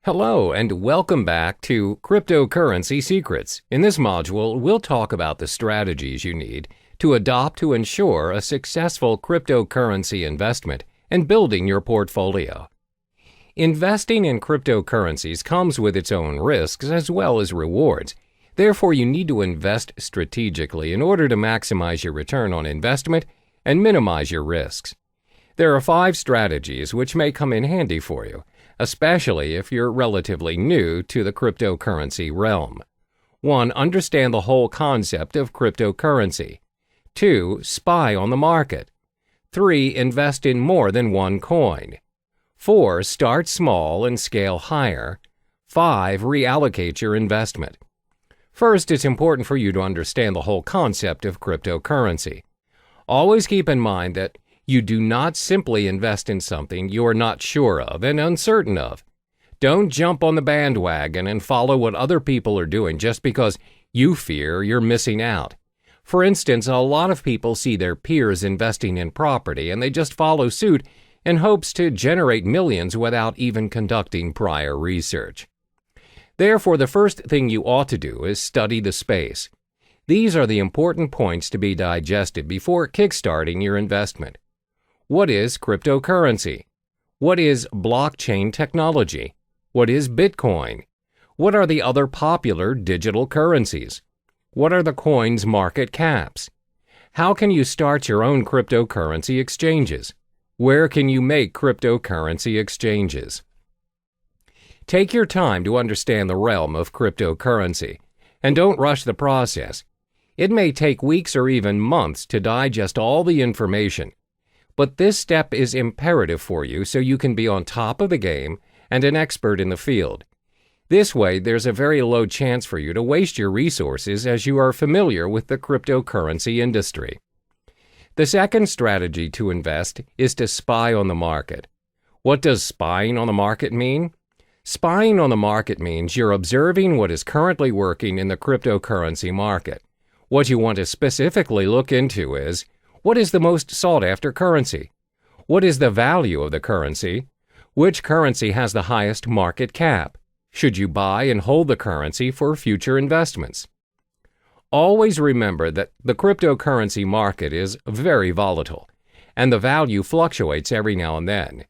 Hello and welcome back to Cryptocurrency Secrets. In this module, we'll talk about the strategies you need to adopt to ensure a successful cryptocurrency investment and building your portfolio. Investing in cryptocurrencies comes with its own risks as well as rewards. Therefore, you need to invest strategically in order to maximize your return on investment and minimize your risks. There are 5 strategies which may come in handy for you, especially if you're relatively new to the cryptocurrency realm. 1. Understand the whole concept of cryptocurrency. 2. Spy on the market. 3. Invest in more than one coin. 4. Start small and scale higher. 5. Reallocate your investment. First, it's important for you to understand the whole concept of cryptocurrency. Always keep in mind that you do not simply invest in something you are not sure of and uncertain of. Don't jump on the bandwagon and follow what other people are doing just because you fear you're missing out. For instance, a lot of people see their peers investing in property and they just follow suit in hopes to generate millions without even conducting prior research. Therefore, the first thing you ought to do is study the space. These are the important points to be digested before kickstarting your investment. What is cryptocurrency? What is blockchain technology? What is Bitcoin? What are the other popular digital currencies? What are the coins' market caps? How can you start your own cryptocurrency exchanges? Where can you make cryptocurrency exchanges? Take your time to understand the realm of cryptocurrency, and don't rush the process. It may take weeks or even months to digest all the information, but this step is imperative for you so you can be on top of the game and an expert in the field. This way, there's a very low chance for you to waste your resources as you are familiar with the cryptocurrency industry. The second strategy to invest is to spy on the market. What does spying on the market mean? Spying on the market means you're observing what is currently working in the cryptocurrency market. What you want to specifically look into is, what is the most sought-after currency? What is the value of the currency? Which currency has the highest market cap? Should you buy and hold the currency for future investments? Always remember that the cryptocurrency market is very volatile, and the value fluctuates every now and then.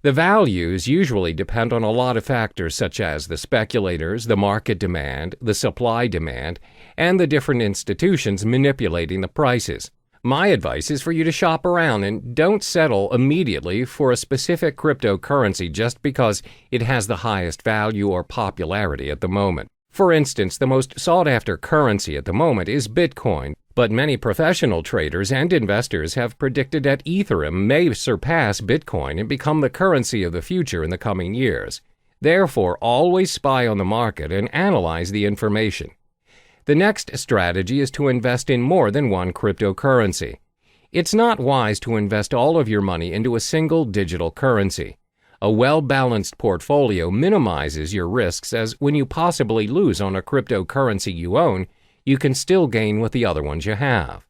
The values usually depend on a lot of factors such as the speculators, the market demand, the supply demand, and the different institutions manipulating the prices. My advice is for you to shop around and don't settle immediately for a specific cryptocurrency just because it has the highest value or popularity at the moment. For instance, the most sought-after currency at the moment is Bitcoin, but many professional traders and investors have predicted that Ethereum may surpass Bitcoin and become the currency of the future in the coming years. Therefore, always spy on the market and analyze the information. The next strategy is to invest in more than one cryptocurrency. It's not wise to invest all of your money into a single digital currency. A well-balanced portfolio minimizes your risks, as when you possibly lose on a cryptocurrency you own, you can still gain with the other ones you have.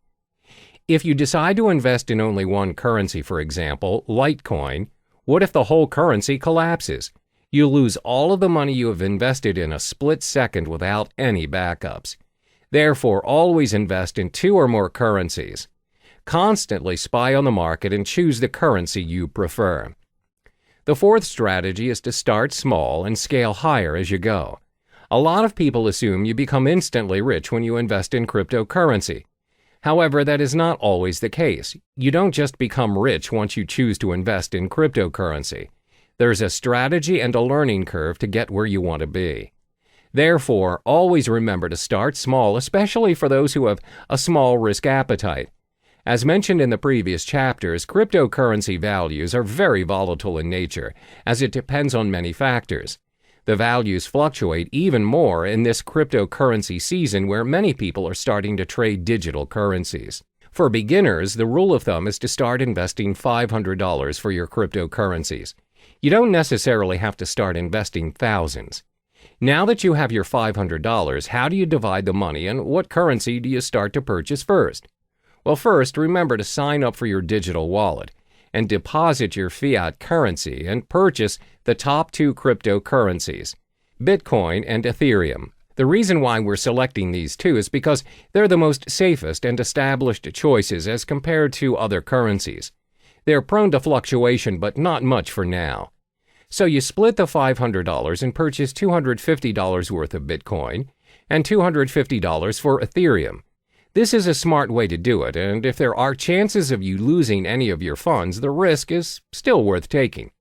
If you decide to invest in only one currency, for example, Litecoin, what if the whole currency collapses? You'll lose all of the money you have invested in a split second without any backups. Therefore, always invest in two or more currencies. Constantly spy on the market and choose the currency you prefer. The fourth strategy is to start small and scale higher as you go. A lot of people assume you become instantly rich when you invest in cryptocurrency. However, that is not always the case. You don't just become rich once you choose to invest in cryptocurrency. There's a strategy and a learning curve to get where you want to be. Therefore, always remember to start small, especially for those who have a small risk appetite. As mentioned in the previous chapters, cryptocurrency values are very volatile in nature, as it depends on many factors. The values fluctuate even more in this cryptocurrency season where many people are starting to trade digital currencies. For beginners, the rule of thumb is to start investing $500 for your cryptocurrencies. You don't necessarily have to start investing thousands. Now that you have your $500, how do you divide the money and what currency do you start to purchase first? Well, first, remember to sign up for your digital wallet and deposit your fiat currency and purchase the top two cryptocurrencies, Bitcoin and Ethereum. The reason why we're selecting these two is because they're the most safest and established choices as compared to other currencies. They're prone to fluctuation, but not much for now. So you split the $500 and purchase $250 worth of Bitcoin and $250 for Ethereum. This is a smart way to do it, and if there are chances of you losing any of your funds, the risk is still worth taking.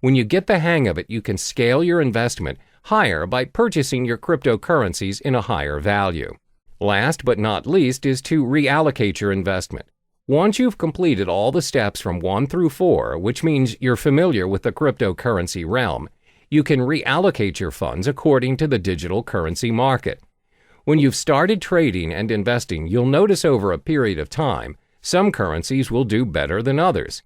When you get the hang of it, you can scale your investment higher by purchasing your cryptocurrencies in a higher value. Last but not least is to reallocate your investment. Once you've completed all the steps from 1 through 4, which means you're familiar with the cryptocurrency realm, you can reallocate your funds according to the digital currency market. When you've started trading and investing, you'll notice over a period of time, some currencies will do better than others.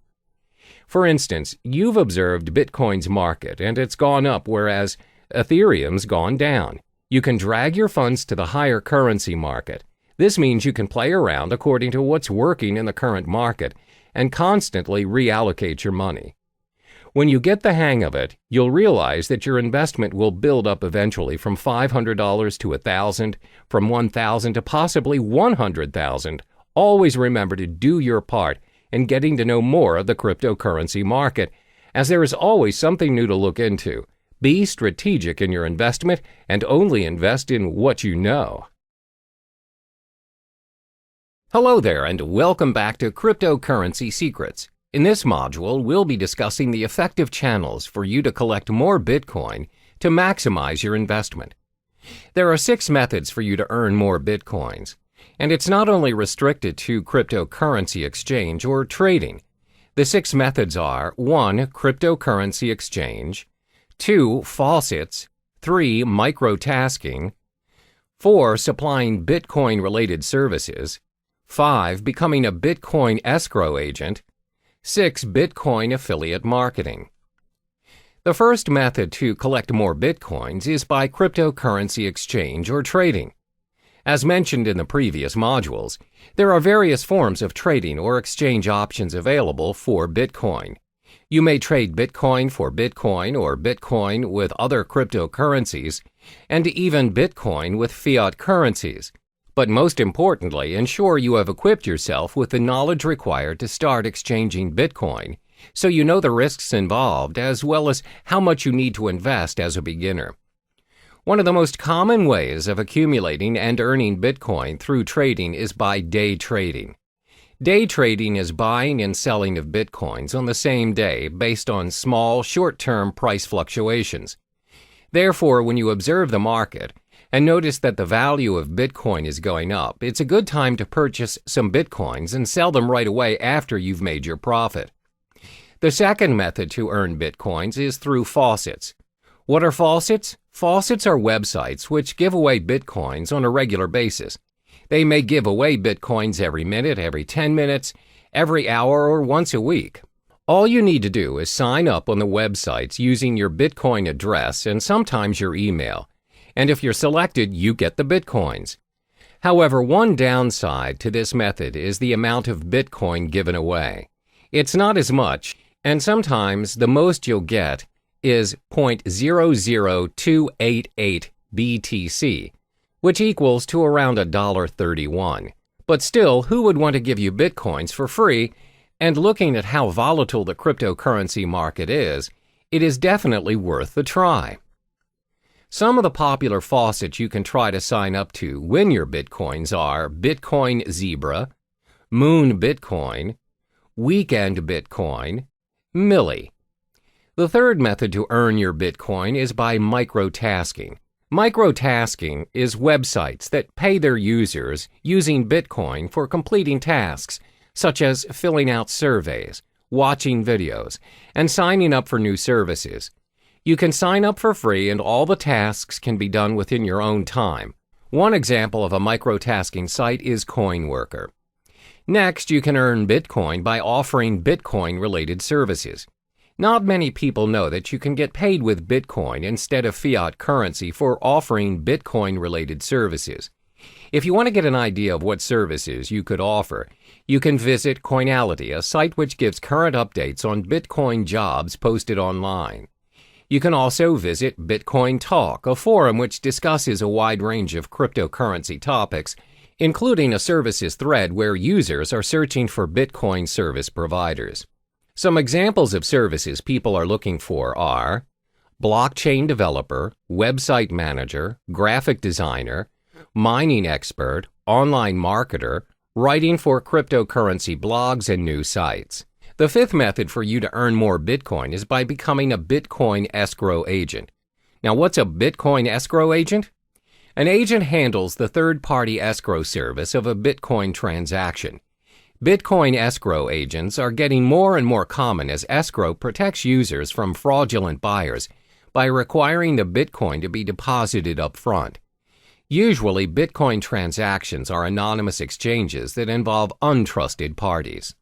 For instance, you've observed Bitcoin's market and it's gone up, whereas Ethereum's gone down. You can drag your funds to the higher currency market. This means you can play around according to what's working in the current market and constantly reallocate your money. When you get the hang of it, you'll realize that your investment will build up eventually from $500 to $1,000, from $1,000 to possibly $100,000. Always remember to do your part in getting to know more of the cryptocurrency market, as there is always something new to look into. Be strategic in your investment and only invest in what you know. Hello there, and welcome back to Cryptocurrency Secrets. In this module, we'll be discussing the effective channels for you to collect more Bitcoin to maximize your investment. There are 6 methods for you to earn more Bitcoins, and it's not only restricted to cryptocurrency exchange or trading. The 6 methods are 1. Cryptocurrency exchange, 2. Faucets, 3. Microtasking, 4. Supplying Bitcoin-related services, 5. Becoming a Bitcoin escrow agent, 6. Bitcoin affiliate marketing. The first method to collect more Bitcoins is by cryptocurrency exchange or trading. As mentioned in the previous modules, there are various forms of trading or exchange options available for Bitcoin. You may trade Bitcoin for Bitcoin or Bitcoin with other cryptocurrencies, and even Bitcoin with fiat currencies. But most importantly, ensure you have equipped yourself with the knowledge required to start exchanging Bitcoin, so you know the risks involved as well as how much you need to invest as a beginner. One of the most common ways of accumulating and earning Bitcoin through trading is by day trading. Day trading is buying and selling of Bitcoins on the same day based on small, short-term price fluctuations. Therefore, when you observe the market and notice that the value of Bitcoin is going up, it's a good time to purchase some Bitcoins and sell them right away after you've made your profit. The second method to earn Bitcoins is through faucets. What are faucets? Faucets are websites which give away Bitcoins on a regular basis. They may give away Bitcoins every minute, every 10 minutes, every hour, or once a week. All you need to do is sign up on the websites using your Bitcoin address and sometimes your email. And if you're selected, you get the Bitcoins. However, one downside to this method is the amount of Bitcoin given away. It's not as much, and sometimes the most you'll get is 0.00288 BTC, which equals to around $1.31. But still, who would want to give you Bitcoins for free? And looking at how volatile the cryptocurrency market is, it is definitely worth the try. Some of the popular faucets you can try to sign up to win your Bitcoins are Bitcoin Zebra, Moon Bitcoin, Weekend Bitcoin, Milli. The third method to earn your Bitcoin is by microtasking. Microtasking is websites that pay their users using Bitcoin for completing tasks, such as filling out surveys, watching videos, and signing up for new services. You can sign up for free and all the tasks can be done within your own time. One example of a microtasking site is CoinWorker. Next, you can earn Bitcoin by offering Bitcoin-related services. Not many people know that you can get paid with Bitcoin instead of fiat currency for offering Bitcoin-related services. If you want to get an idea of what services you could offer, you can visit Coinality, a site which gives current updates on Bitcoin jobs posted online. You can also visit Bitcoin Talk, a forum which discusses a wide range of cryptocurrency topics, including a services thread where users are searching for Bitcoin service providers. Some examples of services people are looking for are blockchain developer, website manager, graphic designer, mining expert, online marketer, writing for cryptocurrency blogs and new sites. The fifth method for you to earn more Bitcoin is by becoming a Bitcoin escrow agent. Now, what's a Bitcoin escrow agent? An agent handles the third-party escrow service of a Bitcoin transaction. Bitcoin escrow agents are getting more and more common as escrow protects users from fraudulent buyers by requiring the Bitcoin to be deposited up front. Usually, Bitcoin transactions are anonymous exchanges that involve untrusted parties.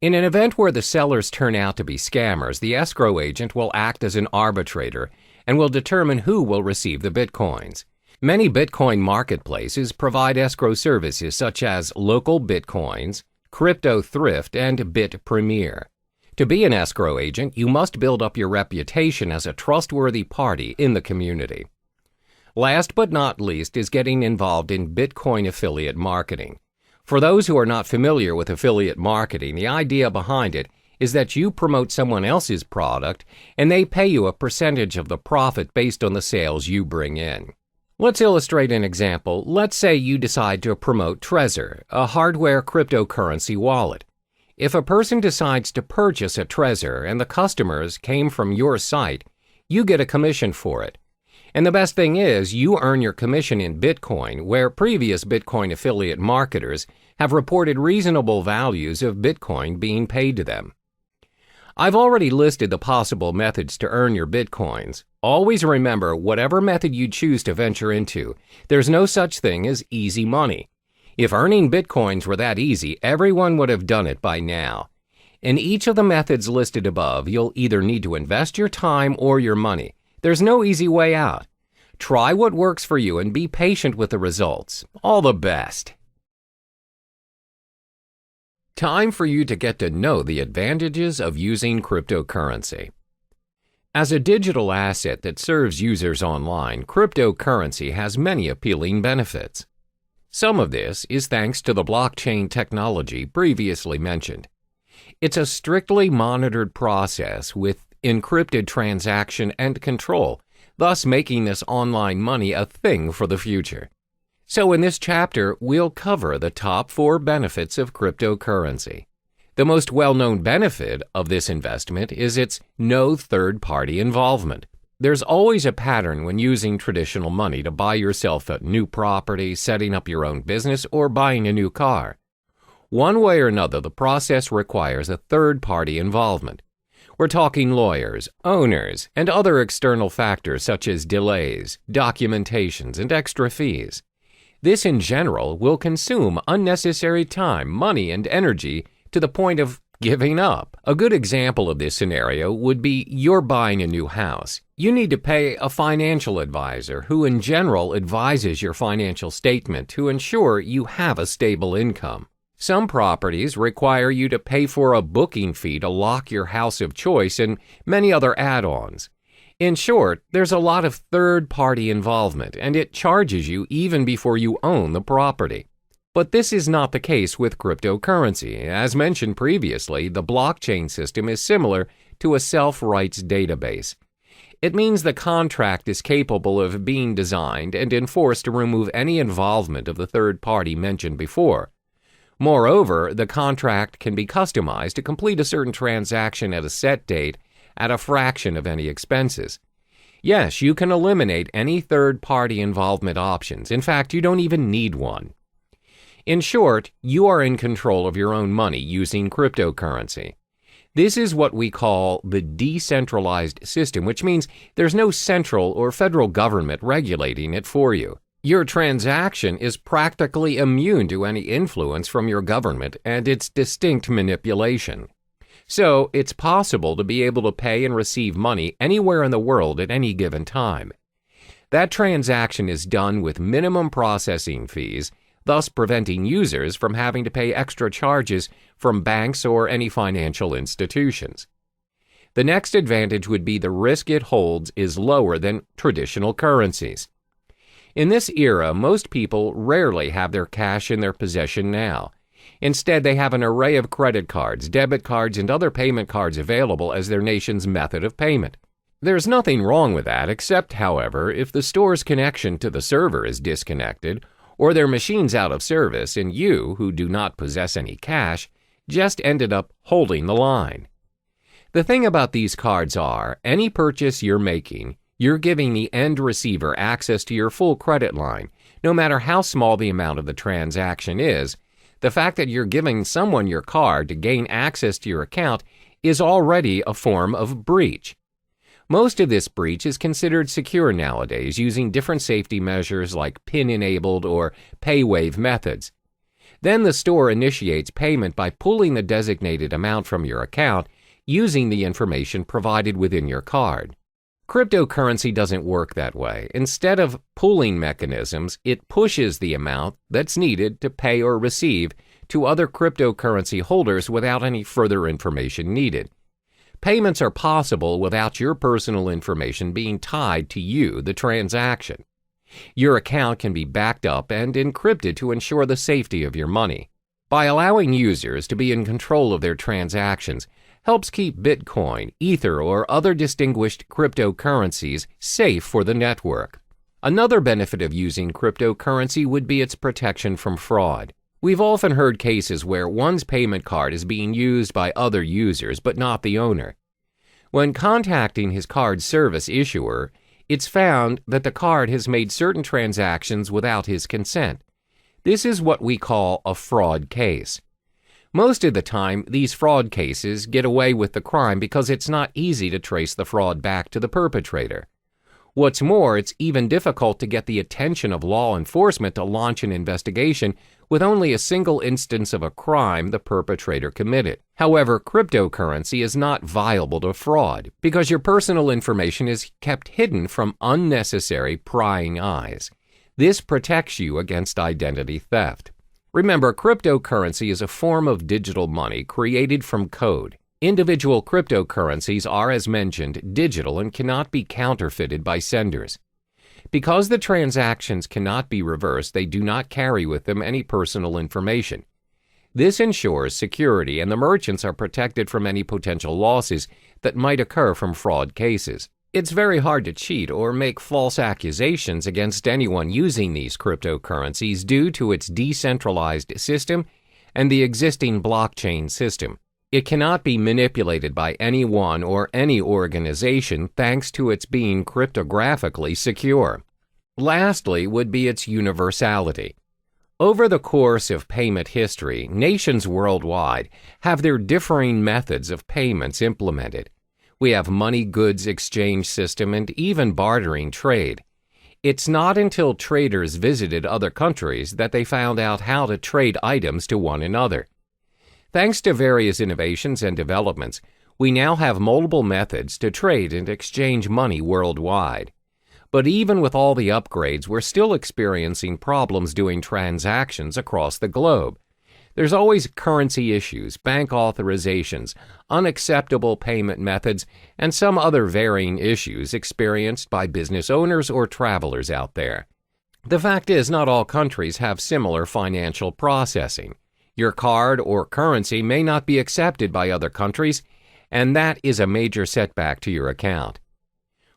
In an event where the sellers turn out to be scammers, the escrow agent will act as an arbitrator and will determine who will receive the Bitcoins. Many Bitcoin marketplaces provide escrow services such as Local Bitcoins, Crypto Thrift, and Bit Premier. To be an escrow agent, you must build up your reputation as a trustworthy party in the community. Last but not least is getting involved in Bitcoin affiliate marketing. For those who are not familiar with affiliate marketing, the idea behind it is that you promote someone else's product and they pay you a percentage of the profit based on the sales you bring in. Let's illustrate an example. Let's say you decide to promote Trezor, a hardware cryptocurrency wallet. If a person decides to purchase a Trezor and the customers came from your site, you get a commission for it. And the best thing is, you earn your commission in Bitcoin, where previous Bitcoin affiliate marketers have reported reasonable values of Bitcoin being paid to them. I've already listed the possible methods to earn your Bitcoins. Always remember, whatever method you choose to venture into, there's no such thing as easy money. If earning Bitcoins were that easy, everyone would have done it by now. In each of the methods listed above, you'll either need to invest your time or your money. There's no easy way out. Try what works for you and be patient with the results. All the best. Time for you to get to know the advantages of using cryptocurrency. As a digital asset that serves users online, cryptocurrency has many appealing benefits. Some of this is thanks to the blockchain technology previously mentioned. It's a strictly monitored process with encrypted transaction and control, thus making this online money a thing for the future. So in this chapter, we'll cover the top 4 benefits of cryptocurrency. The most well-known benefit of this investment is its no third-party involvement. There's always a pattern when using traditional money to buy yourself a new property, setting up your own business, or buying a new car. One way or another, the process requires a third-party involvement. We're talking lawyers, owners, and other external factors such as delays, documentations, and extra fees. This, in general, will consume unnecessary time, money, and energy to the point of giving up. A good example of this scenario would be you're buying a new house. You need to pay a financial advisor who, in general, advises your financial statement to ensure you have a stable income. Some properties require you to pay for a booking fee to lock your house of choice and many other add-ons. In short, there's a lot of third-party involvement, and it charges you even before you own the property. But this is not the case with cryptocurrency. As mentioned previously, the blockchain system is similar to a self-rights database. It means the contract is capable of being designed and enforced to remove any involvement of the third party mentioned before. Moreover, the contract can be customized to complete a certain transaction at a set date at a fraction of any expenses. Yes, you can eliminate any third-party involvement options. In fact, you don't even need one. In short, you are in control of your own money using cryptocurrency. This is what we call the decentralized system, which means there's no central or federal government regulating it for you. Your transaction is practically immune to any influence from your government and its distinct manipulation. So, it's possible to be able to pay and receive money anywhere in the world at any given time. That transaction is done with minimum processing fees, thus preventing users from having to pay extra charges from banks or any financial institutions. The next advantage would be the risk it holds is lower than traditional currencies. In this era, most people rarely have their cash in their possession now. Instead, they have an array of credit cards, debit cards, and other payment cards available as their nation's method of payment. There's nothing wrong with that, except, however, if the store's connection to the server is disconnected, or their machine's out of service, and you, who do not possess any cash, just ended up holding the line. The thing about these cards are, any purchase you're making, you're giving the end receiver access to your full credit line, no matter how small the amount of the transaction is. The fact that you're giving someone your card to gain access to your account is already a form of breach. Most of this breach is considered secure nowadays using different safety measures like PIN-enabled or pay-wave methods. Then the store initiates payment by pulling the designated amount from your account using the information provided within your card. Cryptocurrency doesn't work that way. Instead of pooling mechanisms, it pushes the amount that's needed to pay or receive to other cryptocurrency holders without any further information needed. Payments are possible without your personal information being tied to you, the transaction. Your account can be backed up and encrypted to ensure the safety of your money. By allowing users to be in control of their transactions, helps keep Bitcoin, Ether, or other distinguished cryptocurrencies safe for the network. Another benefit of using cryptocurrency would be its protection from fraud. We've often heard cases where one's payment card is being used by other users but not the owner. When contacting his card service issuer, it's found that the card has made certain transactions without his consent. This is what we call a fraud case. Most of the time, these fraud cases get away with the crime because it's not easy to trace the fraud back to the perpetrator. What's more, it's even difficult to get the attention of law enforcement to launch an investigation with only a single instance of a crime the perpetrator committed. However, cryptocurrency is not viable to fraud because your personal information is kept hidden from unnecessary prying eyes. This protects you against identity theft. Remember, cryptocurrency is a form of digital money created from code. Individual cryptocurrencies are, as mentioned, digital and cannot be counterfeited by senders. Because the transactions cannot be reversed, they do not carry with them any personal information. This ensures security, and the merchants are protected from any potential losses that might occur from fraud cases. It's very hard to cheat or make false accusations against anyone using these cryptocurrencies due to its decentralized system and the existing blockchain system. It cannot be manipulated by anyone or any organization thanks to its being cryptographically secure. Lastly would be its universality. Over the course of payment history, nations worldwide have their differing methods of payments implemented. We have money-goods exchange system and even bartering trade. It's not until traders visited other countries that they found out how to trade items to one another. Thanks to various innovations and developments, we now have multiple methods to trade and exchange money worldwide. But even with all the upgrades, we're still experiencing problems doing transactions across the globe. There's always currency issues, bank authorizations, unacceptable payment methods, and some other varying issues experienced by business owners or travelers out there. The fact is, not all countries have similar financial processing. Your card or currency may not be accepted by other countries, and that is a major setback to your account.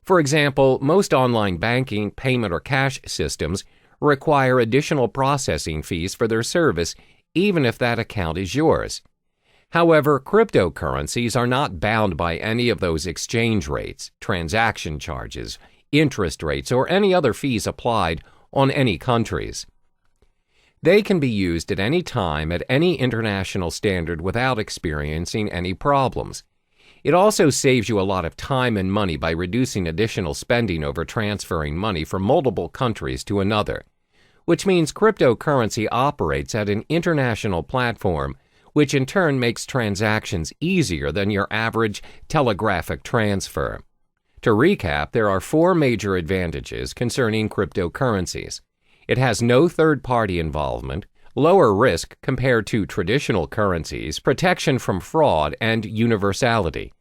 For example, most online banking, payment, or cash systems require additional processing fees for their service, even if that account is yours. However, cryptocurrencies are not bound by any of those exchange rates, transaction charges, interest rates, or any other fees applied on any countries. They can be used at any time at any international standard without experiencing any problems. It also saves you a lot of time and money by reducing additional spending over transferring money from multiple countries to another, which means cryptocurrency operates at an international platform, which in turn makes transactions easier than your average telegraphic transfer. To recap, there are 4 major advantages concerning cryptocurrencies. It has no third-party involvement, lower risk compared to traditional currencies, protection from fraud, and universality.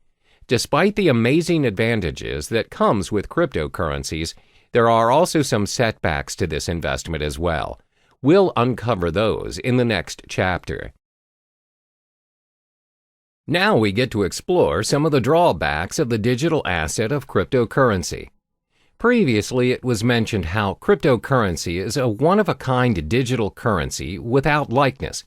Despite the amazing advantages that comes with cryptocurrencies, there are also some setbacks to this investment as well. We'll uncover those in the next chapter. Now we get to explore some of the drawbacks of the digital asset of cryptocurrency. Previously, it was mentioned how cryptocurrency is a one-of-a-kind digital currency without likeness,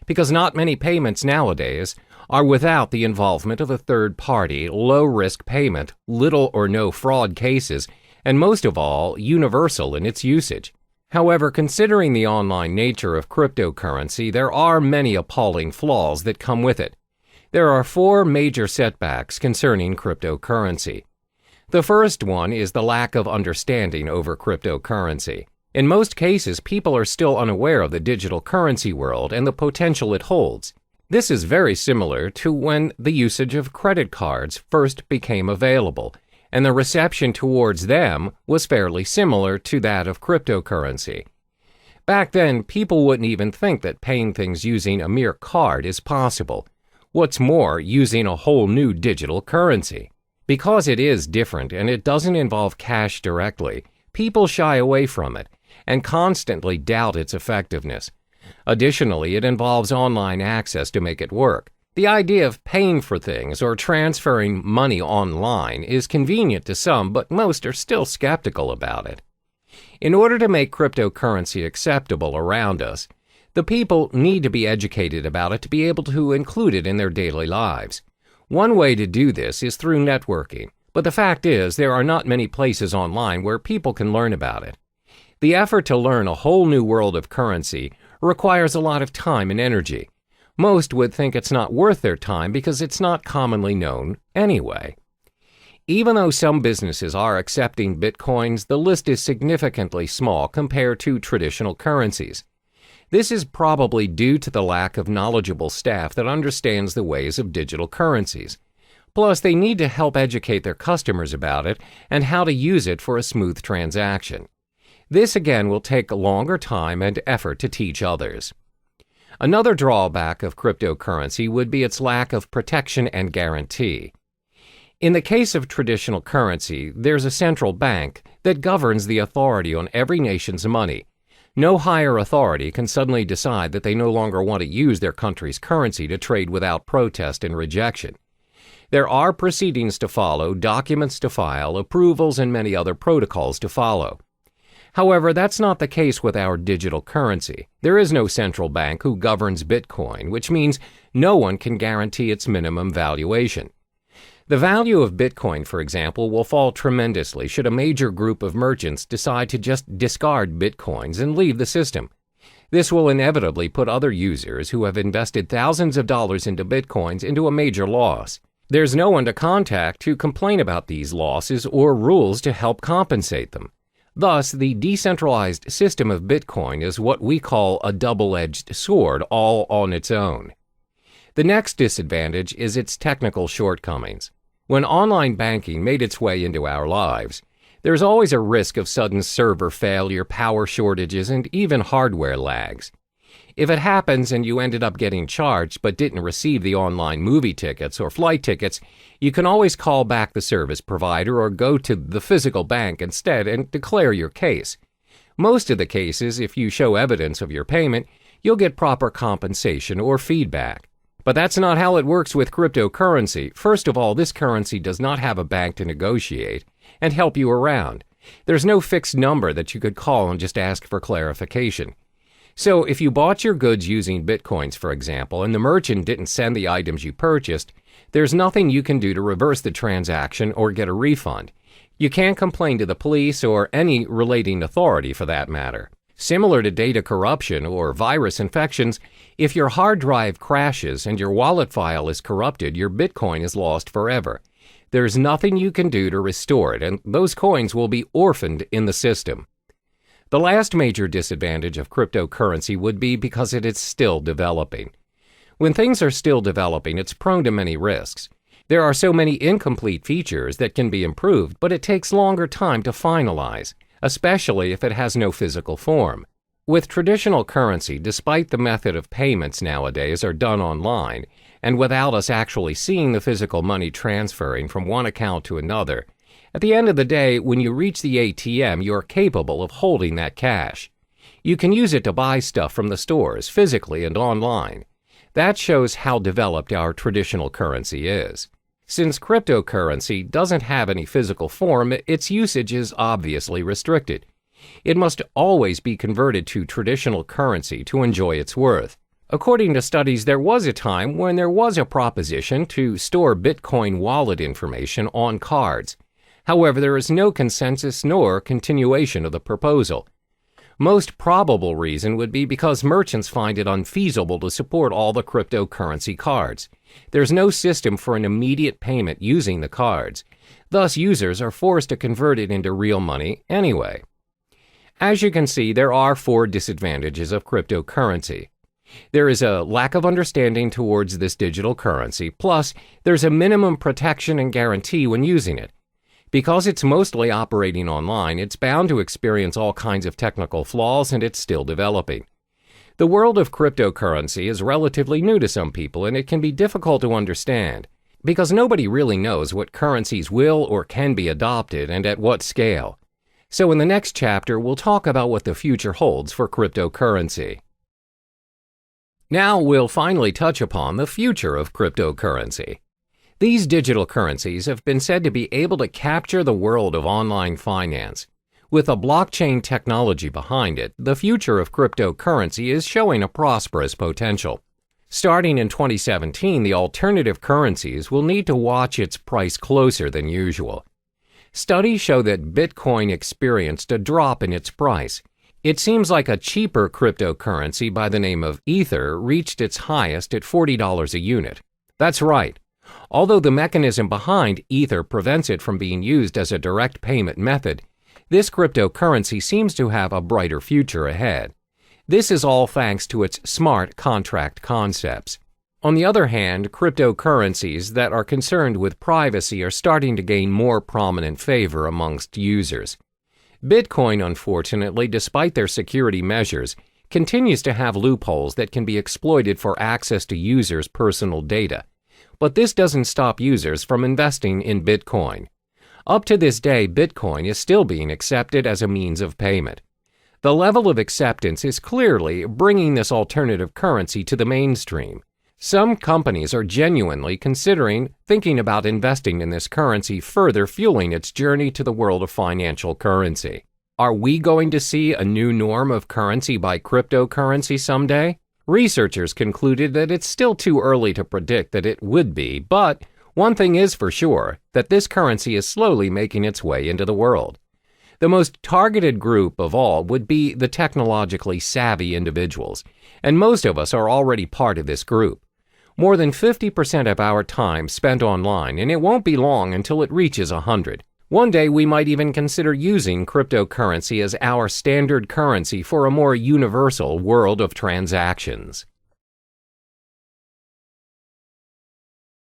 because not many payments nowadays are without the involvement of a third-party, low-risk payment, little or no fraud cases, and most of all, universal in its usage. However, considering the online nature of cryptocurrency, there are many appalling flaws that come with it. There are 4 major setbacks concerning cryptocurrency. The first one is the lack of understanding over cryptocurrency. In most cases, people are still unaware of the digital currency world and the potential it holds. This is very similar to when the usage of credit cards first became available, and the reception towards them was fairly similar to that of cryptocurrency. Back then, people wouldn't even think that paying things using a mere card is possible. What's more, using a whole new digital currency. Because it is different and it doesn't involve cash directly, people shy away from it and constantly doubt its effectiveness. Additionally, it involves online access to make it work. The idea of paying for things or transferring money online is convenient to some, but most are still skeptical about it. In order to make cryptocurrency acceptable around us, the people need to be educated about it to be able to include it in their daily lives. One way to do this is through networking, but the fact is there are not many places online where people can learn about it. The effort to learn a whole new world of currency requires a lot of time and energy. Most would think it's not worth their time because it's not commonly known anyway. Even though some businesses are accepting bitcoins, the list is significantly small compared to traditional currencies. This is probably due to the lack of knowledgeable staff that understands the ways of digital currencies. Plus, they need to help educate their customers about it and how to use it for a smooth transaction. This again will take a longer time and effort to teach others. Another drawback of cryptocurrency would be its lack of protection and guarantee. In the case of traditional currency, there's a central bank that governs the authority on every nation's money. No higher authority can suddenly decide that they no longer want to use their country's currency to trade without protest and rejection. There are proceedings to follow, documents to file, approvals, and many other protocols to follow. However, that's not the case with our digital currency. There is no central bank who governs Bitcoin, which means no one can guarantee its minimum valuation. The value of Bitcoin, for example, will fall tremendously should a major group of merchants decide to just discard Bitcoins and leave the system. This will inevitably put other users who have invested thousands of dollars into Bitcoins into a major loss. There's no one to contact to complain about these losses or rules to help compensate them. Thus, the decentralized system of Bitcoin is what we call a double-edged sword all on its own. The next disadvantage is its technical shortcomings. When online banking made its way into our lives, there's always a risk of sudden server failure, power shortages, and even hardware lags. If it happens and you ended up getting charged but didn't receive the online movie tickets or flight tickets, you can always call back the service provider or go to the physical bank instead and declare your case. Most of the cases, if you show evidence of your payment, you'll get proper compensation or feedback. But that's not how it works with cryptocurrency. First of all, this currency does not have a bank to negotiate and help you around. There's no fixed number that you could call and just ask for clarification. So if you bought your goods using Bitcoins, for example, and the merchant didn't send the items you purchased, there's nothing you can do to reverse the transaction or get a refund. You can't complain to the police or any relating authority for that matter. Similar to data corruption or virus infections, if your hard drive crashes and your wallet file is corrupted, your Bitcoin is lost forever. There's nothing you can do to restore it, and those coins will be orphaned in the system. The last major disadvantage of cryptocurrency would be because it is still developing. When things are still developing, it's prone to many risks. There are so many incomplete features that can be improved, but it takes longer time to finalize, especially if it has no physical form. With traditional currency, despite the method of payments nowadays are done online, and without us actually seeing the physical money transferring from one account to another, at the end of the day, when you reach the ATM, you're capable of holding that cash. You can use it to buy stuff from the stores, physically and online. That shows how developed our traditional currency is. Since cryptocurrency doesn't have any physical form, its usage is obviously restricted. It must always be converted to traditional currency to enjoy its worth. According to studies, there was a time when there was a proposition to store Bitcoin wallet information on cards. However, there is no consensus nor continuation of the proposal. Most probable reason would be because merchants find it unfeasible to support all the cryptocurrency cards. There's no system for an immediate payment using the cards. Thus, users are forced to convert it into real money anyway. As you can see, there are 4 disadvantages of cryptocurrency. There is a lack of understanding towards this digital currency, plus there's a minimum protection and guarantee when using it. Because it's mostly operating online, it's bound to experience all kinds of technical flaws, and it's still developing. The world of cryptocurrency is relatively new to some people, and it can be difficult to understand, because nobody really knows what currencies will or can be adopted and at what scale. So in the next chapter, we'll talk about what the future holds for cryptocurrency. Now we'll finally touch upon the future of cryptocurrency. These digital currencies have been said to be able to capture the world of online finance. With a blockchain technology behind it, the future of cryptocurrency is showing a prosperous potential. Starting in 2017, the alternative currencies will need to watch its price closer than usual. Studies show that Bitcoin experienced a drop in its price. It seems like a cheaper cryptocurrency by the name of Ether reached its highest at $40 a unit. That's right. Although the mechanism behind Ether prevents it from being used as a direct payment method, this cryptocurrency seems to have a brighter future ahead. This is all thanks to its smart contract concepts. On the other hand, cryptocurrencies that are concerned with privacy are starting to gain more prominent favor amongst users. Bitcoin, unfortunately, despite their security measures, continues to have loopholes that can be exploited for access to users' personal data. But this doesn't stop users from investing in Bitcoin. Up to this day, Bitcoin is still being accepted as a means of payment. The level of acceptance is clearly bringing this alternative currency to the mainstream. Some companies are genuinely thinking about investing in this currency, further fueling its journey to the world of financial currency. Are we going to see a new norm of currency by cryptocurrency someday? Researchers concluded that it's still too early to predict that it would be, but one thing is for sure, that this currency is slowly making its way into the world. The most targeted group of all would be the technologically savvy individuals, and most of us are already part of this group. More than 50% of our time spent online, and it won't be long until it reaches 100. One day we might even consider using cryptocurrency as our standard currency for a more universal world of transactions.